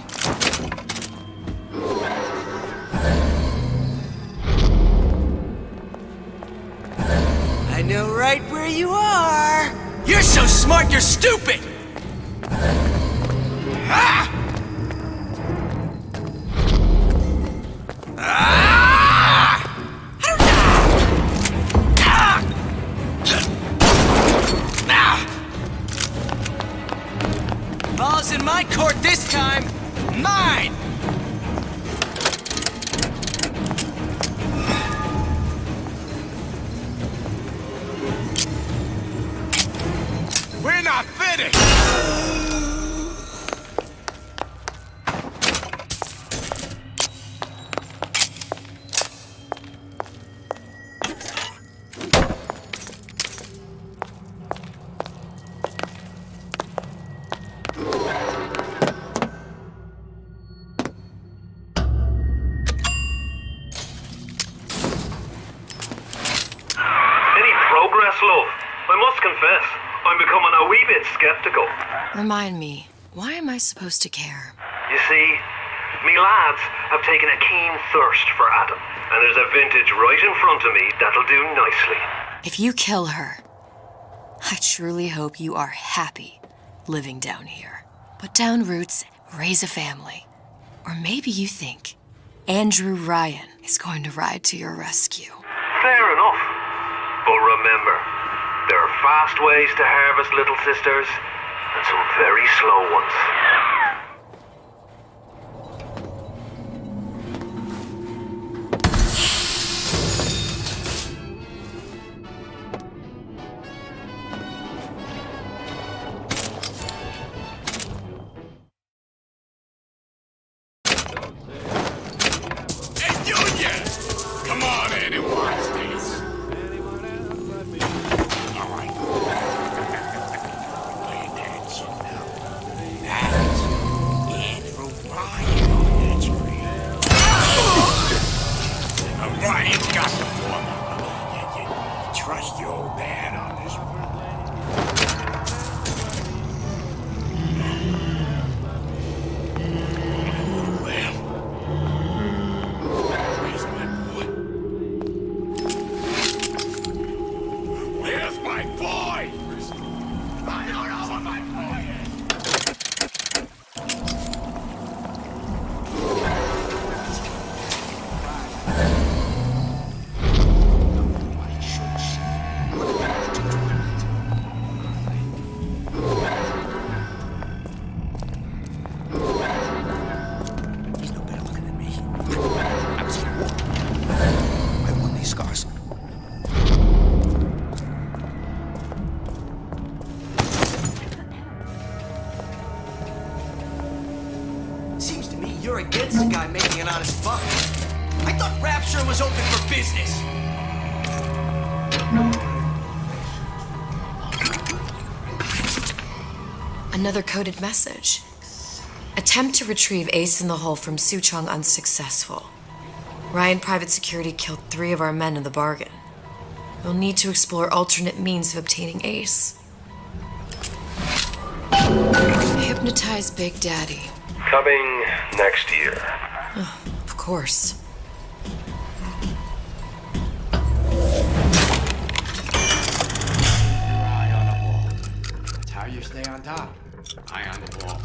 I know right where you are. You're so smart, you're stupid! Ah! Ball's in my court this time. Mine! We're not finished! love, I must confess, I'm becoming a wee bit skeptical. Remind me, why am I supposed to care? You see, me lads have taken a keen thirst for Adam, and there's a vintage right in front of me that'll do nicely. If you kill her, I truly hope you are happy living down here. Put down roots, raise a family. Or maybe you think Andrew Ryan is going to ride to your rescue. Fair enough. But remember, there are fast ways to harvest little sisters, and some very slow ones. Come on in and watch this. All right. Play attention now. That's Andrew Ryan on that screen. Ryan's got the formula. You trust your old man on this one. You're against the guy making an honest buck. I thought Rapture was open for business. Another coded message. Attempt to retrieve Ace in the Hole from Suchong unsuccessful. Ryan Private Security killed 3 of our men in the bargain. We'll need to explore alternate means of obtaining Ace. Hypnotize Big Daddy. Coming next year. Oh, of course. Eye on the wall. That's how you stay on top. Eye on the wall.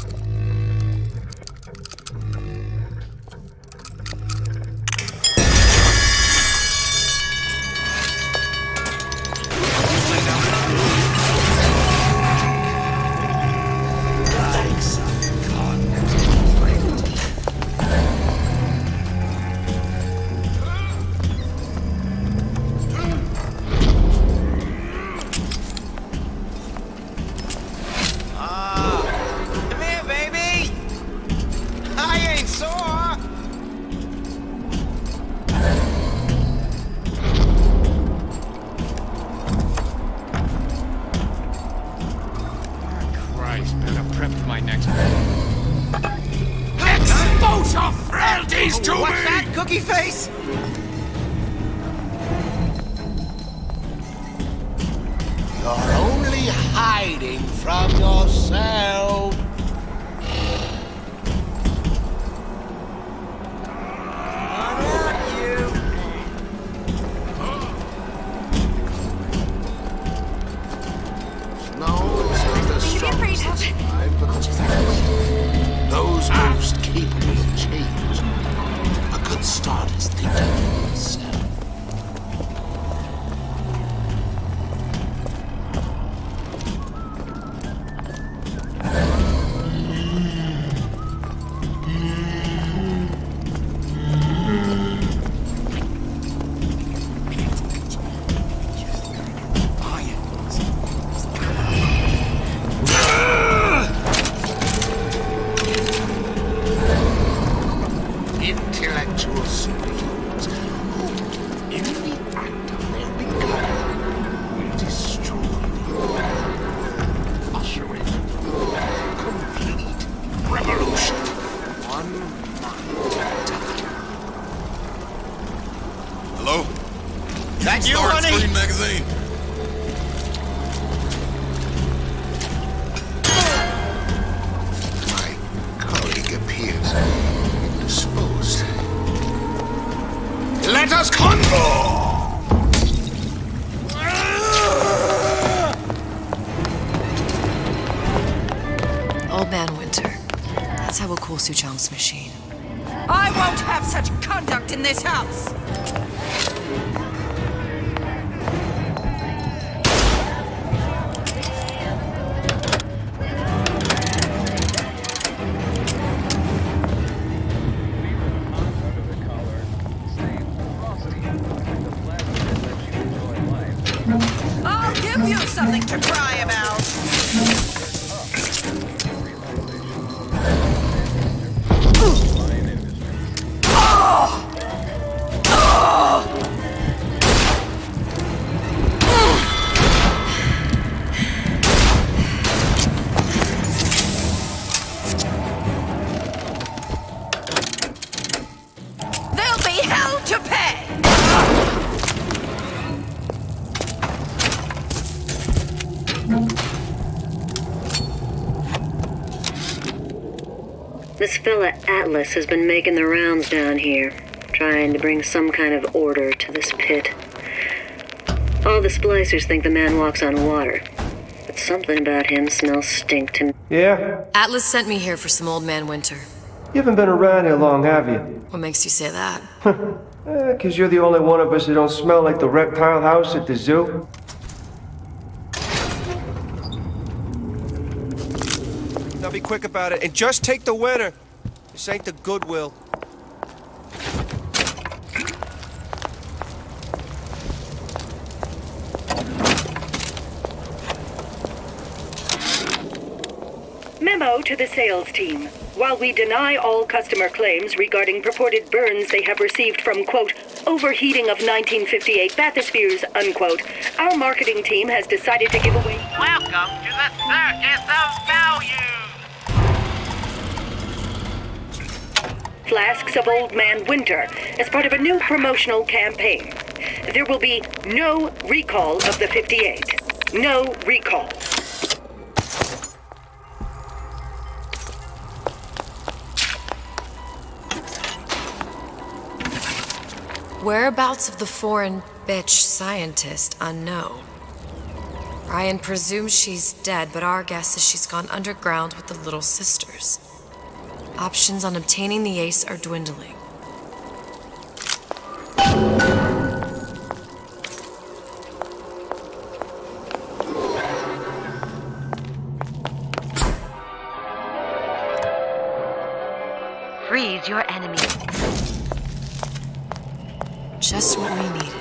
What's that, cookie face? You're only hiding from yourself. No, it's not the strongest alive, but those most capable of change. A good start is thinking for yourself. Suchong's machine. I won't have such conduct in this house! I'll give you something to cry about! There'll be hell to pay! This fella Atlas has been making the rounds down here, trying to bring some kind of order to this pit. All the splicers think the man walks on water, but something about him smells stink to me. Yeah? Atlas sent me here for some Old Man Winter. You haven't been around here long, have you? What makes you say that? 'Cause you're the only one of us who don't smell like the reptile house at the zoo. Now be quick about it, and just take the winner. This ain't the Goodwill. Memo to the sales team. While we deny all customer claims regarding purported burns they have received from, quote, overheating of 1958 bathyspheres, unquote, our marketing team has decided to give away... Welcome to the Circus of Value! flasks of Old Man Winter as part of a new promotional campaign. There will be no recall of the 58. No recall. Whereabouts of the foreign bitch scientist unknown. Ryan presumes she's dead, but our guess is she's gone underground with the Little Sisters. Options on obtaining the ace are dwindling. Freeze your enemy. Just what we needed.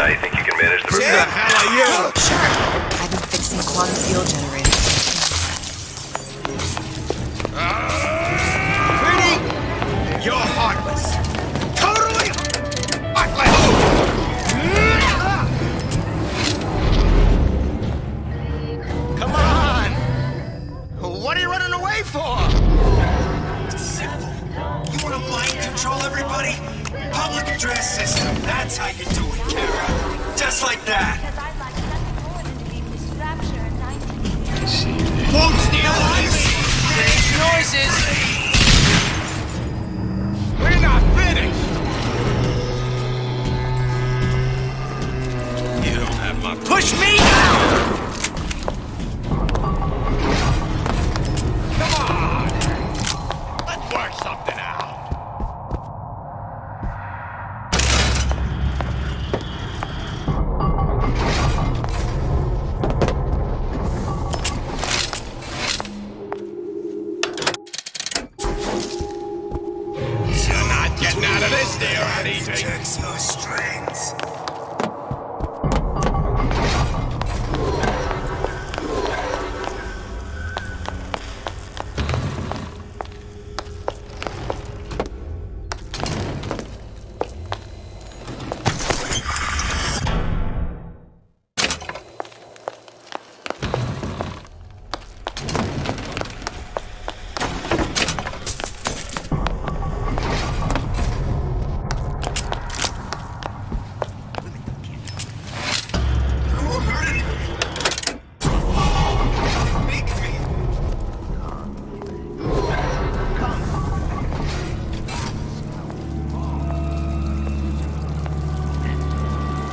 I think you can manage the Who the hell are you? Sure. I've been fixing quantum field generators. Pretty! You're heartless. Totally heartless! Come on! What are you running away for? It's simple. You want to mind control everybody? Public address system. That's how you do it, Kara. Just like that. Won't steal this! Noises! We're not finished! You don't have my... Push me out! Come on! Let's work something out. You're not getting out of this deal on easy. Checks your strings.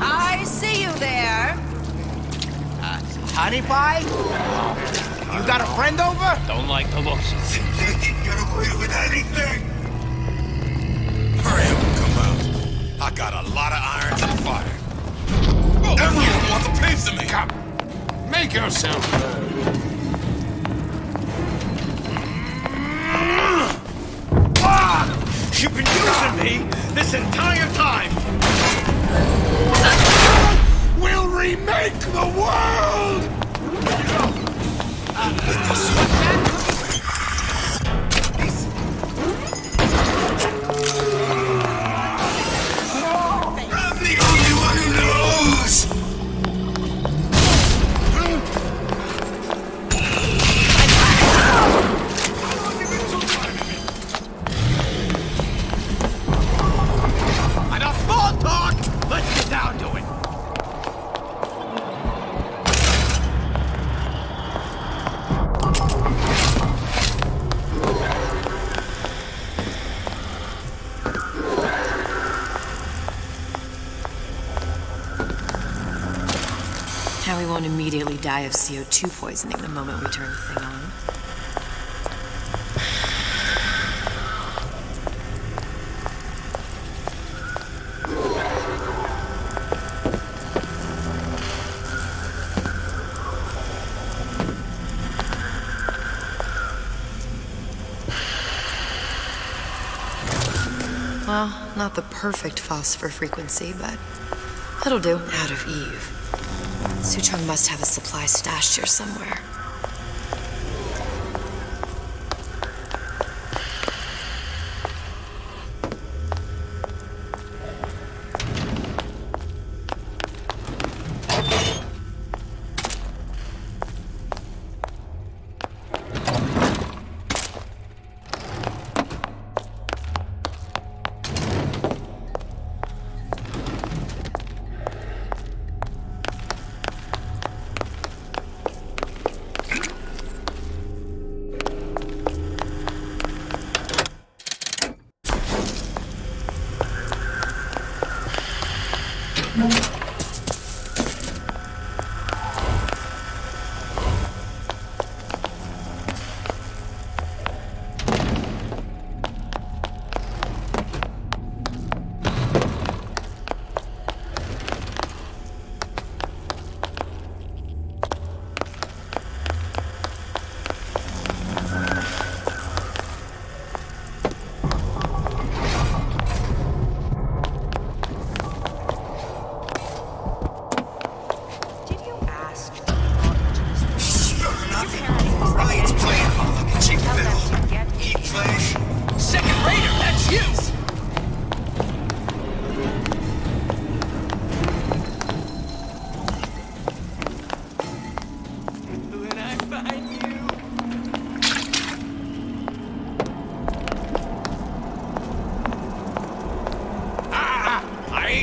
I see you there. Honey pie? You got a friend over? Don't like the looks of it. They can get away with anything! Hurry up and come out. I got a lot of irons in fire. Everyone wants a piece of me! Come. Make yourself heard. You've been using me this entire time! We'll remake the world! I'm the only one who knows! Enough small talk! Let's get down to it! Now we won't immediately die of CO2 poisoning the moment we turn the thing on. Well, not the perfect phosphor frequency, but it'll do. Out of Eve. Suchong must have a supply stashed here somewhere.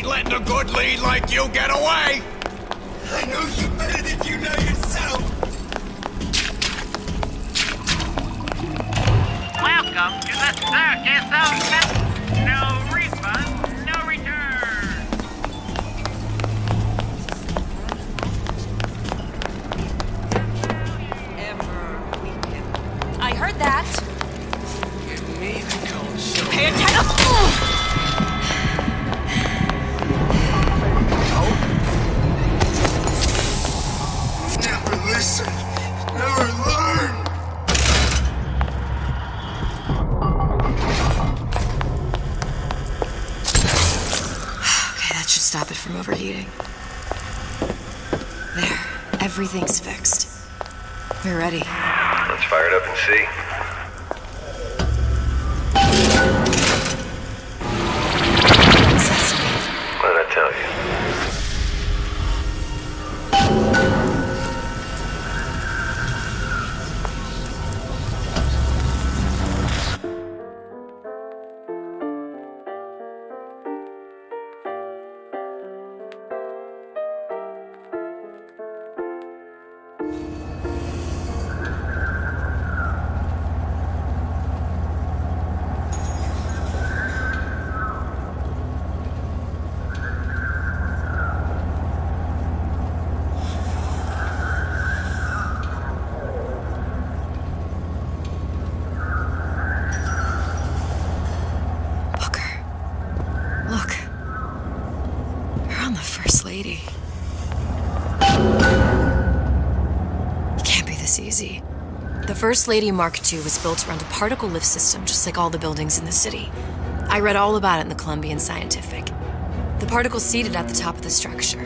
Letting a good lead like you get away! I know you better than you know yourself! Welcome to the circus of no refund, no return. I heard that. Give me the cold shoulder. Pay attention. Never listen, never learn! Okay, that should stop it from overheating. There, everything's fixed. We're ready. Let's fire it up and see. What'd I tell you? on the First Lady. It can't be this easy. The First Lady Mark II was built around a particle lift system, just like all the buildings in the city. I read all about it in the Columbian Scientific. The particles seated at the top of the structure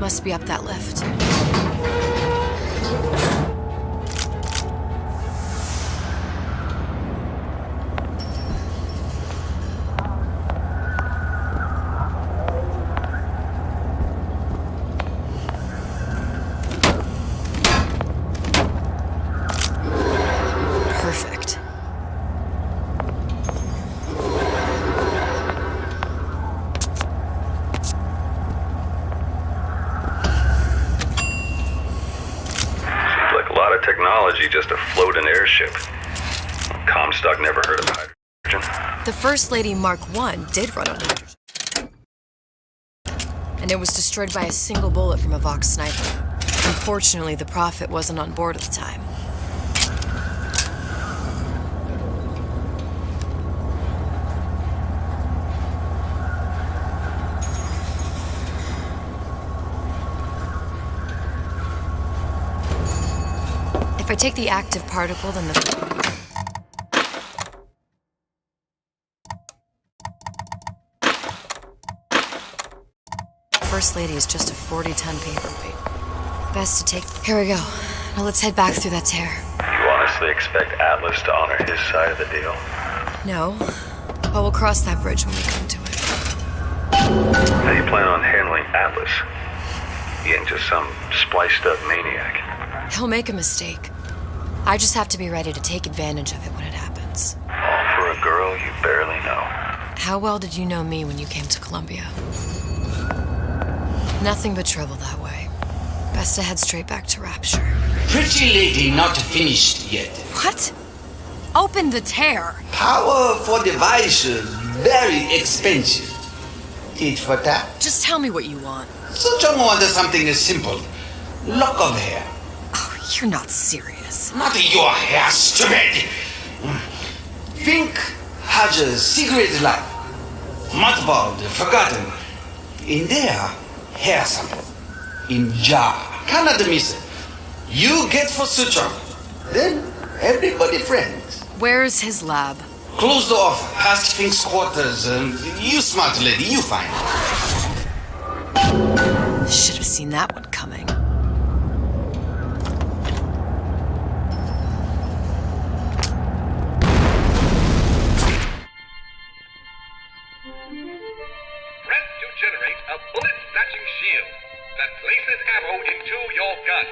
must be up that lift. Perfect. Technology just to float an airship. Comstock never heard of hydrogen. The First Lady Mark I did run on hydrogen. And it was destroyed by a single bullet from a Vox sniper. Unfortunately, the Prophet wasn't on board at the time. If I take the active particle, then the First Lady is just a 40-ton paperweight. Best to take... Here we go. Now let's head back through that tear. You honestly expect Atlas to honor his side of the deal? No. But we'll cross that bridge when we come to it. How do you plan on handling Atlas? He ain't just some spliced-up maniac. He'll make a mistake. I just have to be ready to take advantage of it when it happens. All for a girl you barely know. How well did you know me when you came to Columbia? Nothing but trouble that way. Best to head straight back to Rapture. Pretty lady not finished yet. What? Open the tear. Power for device, very expensive. Tit for tat. Just tell me what you want. Suchong wants something simple. Lock of hair. Oh, you're not serious. Not your hair, stupid! Fink has a secret life. Mothballed, forgotten. In there, hair sample. In jar. Cannot miss it. You get for Suchong. Then everybody friends. Where's his lab? Closed off, past Fink's quarters. You smart lady, you find. Should have seen that one coming. Press to generate a bullet-snatching shield that places ammo into your gun.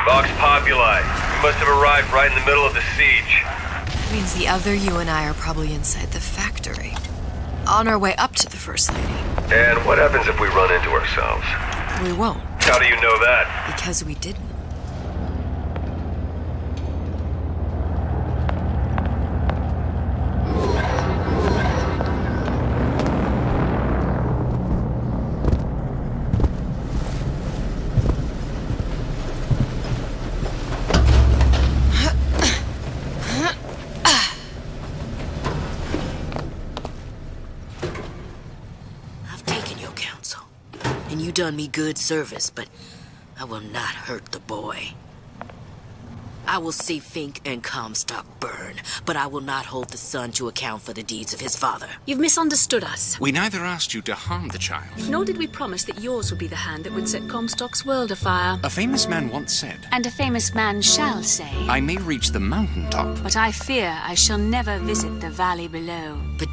Vox Populi. We must have arrived right in the middle of the siege. That means the other you and I are probably inside the factory. On our way up to the First Lady. And what happens if we run into ourselves? We won't. How do you know that? Because we didn't. You done me good service, but I will not hurt the boy. I will see Fink and Comstock burn, but I will not hold the son to account for the deeds of his father. You've misunderstood us. We neither asked you to harm the child. Nor did we promise that yours would be the hand that would set Comstock's world afire. A famous man once said, And a famous man shall say, I may reach the mountaintop, but I fear I shall never visit the valley below. But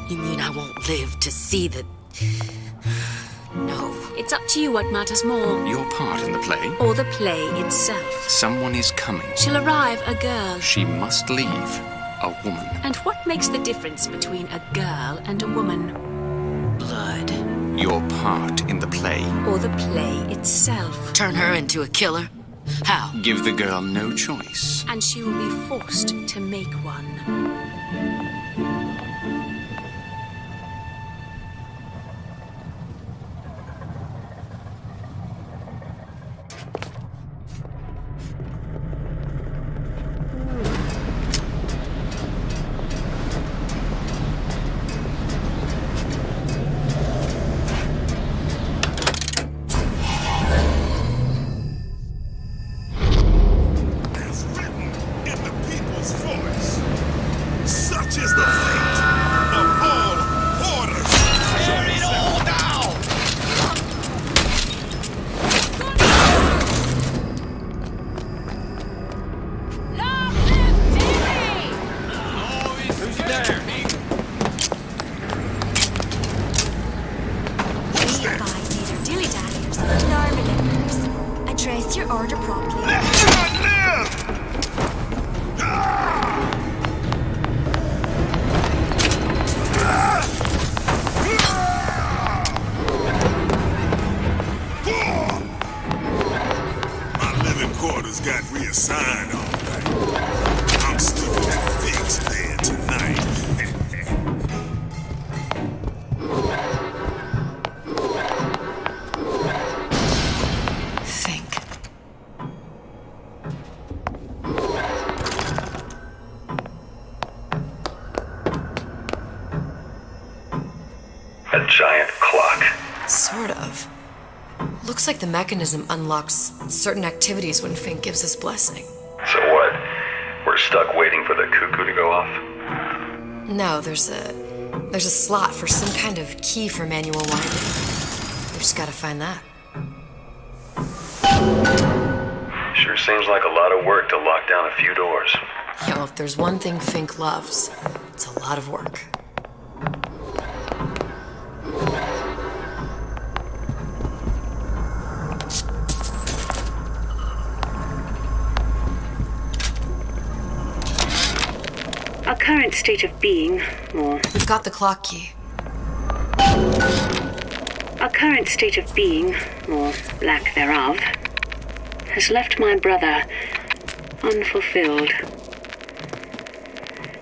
you mean I won't live to see the... No. It's up to you what matters more. Your part in the play? Or the play itself. Someone is coming. She'll arrive a girl. She must leave a woman. And what makes the difference between a girl and a woman? Blood. Your part in the play. Or the play itself. Turn her into a killer? How? Give the girl no choice. And she will be forced to make one. A giant clock. Sort of. Looks like the mechanism unlocks certain activities when Fink gives his blessing. So what? We're stuck waiting for the cuckoo to go off? No, there's a slot for some kind of key for manual winding. We just gotta find that. Sure seems like a lot of work to lock down a few doors. Yo, if there's one thing Fink loves, it's a lot of work. Our current state of being, or... We've got the clock key. Our current state of being, or lack thereof, has left my brother unfulfilled.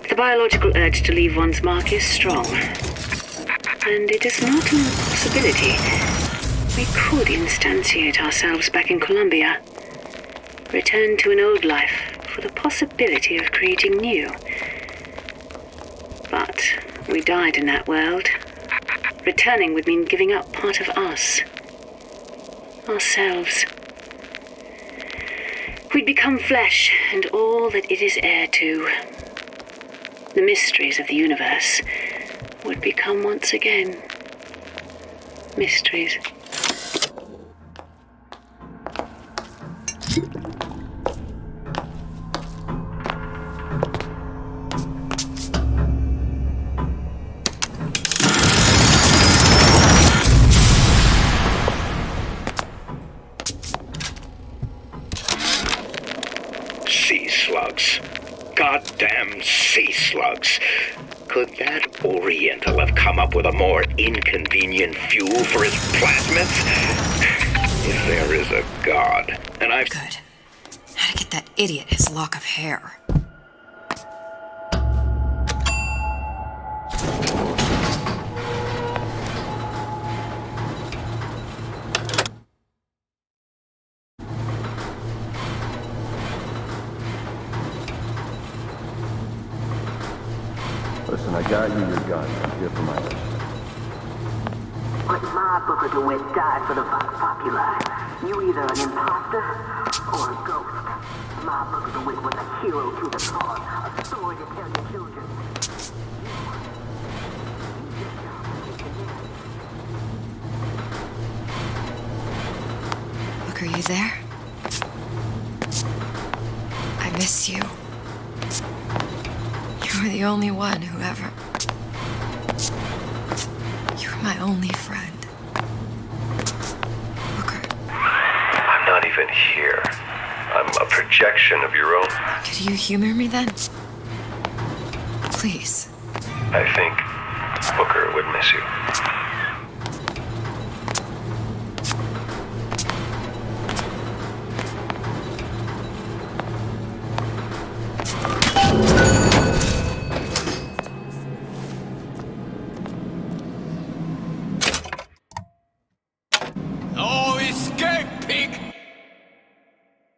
The biological urge to leave one's mark is strong. And it is not an impossibility. We could instantiate ourselves back in Columbia. Return to an old life for the possibility of creating new. But we died in that world. Returning would mean giving up part of us. Ourselves. We'd become flesh and all that it is heir to. The mysteries of the universe would become once again mysteries. Sea slugs. Goddamn sea slugs. Could that Oriental have come up with a more inconvenient fuel for his plasmids? If there is a god, and I've... Good. How to get that idiot his lock of hair. Listen, I got you your gun. I'm here for my list. But my Booker DeWitt died for the Vox Populi. You either an imposter or a ghost. My Booker DeWitt was a hero to the cause, a story to tell your children. Look, are you there? I miss you. You were the only one who ever... You were my only friend. Booker. I'm not even here. I'm a projection of your own. Could you humor me then? Please. I think Booker would miss you.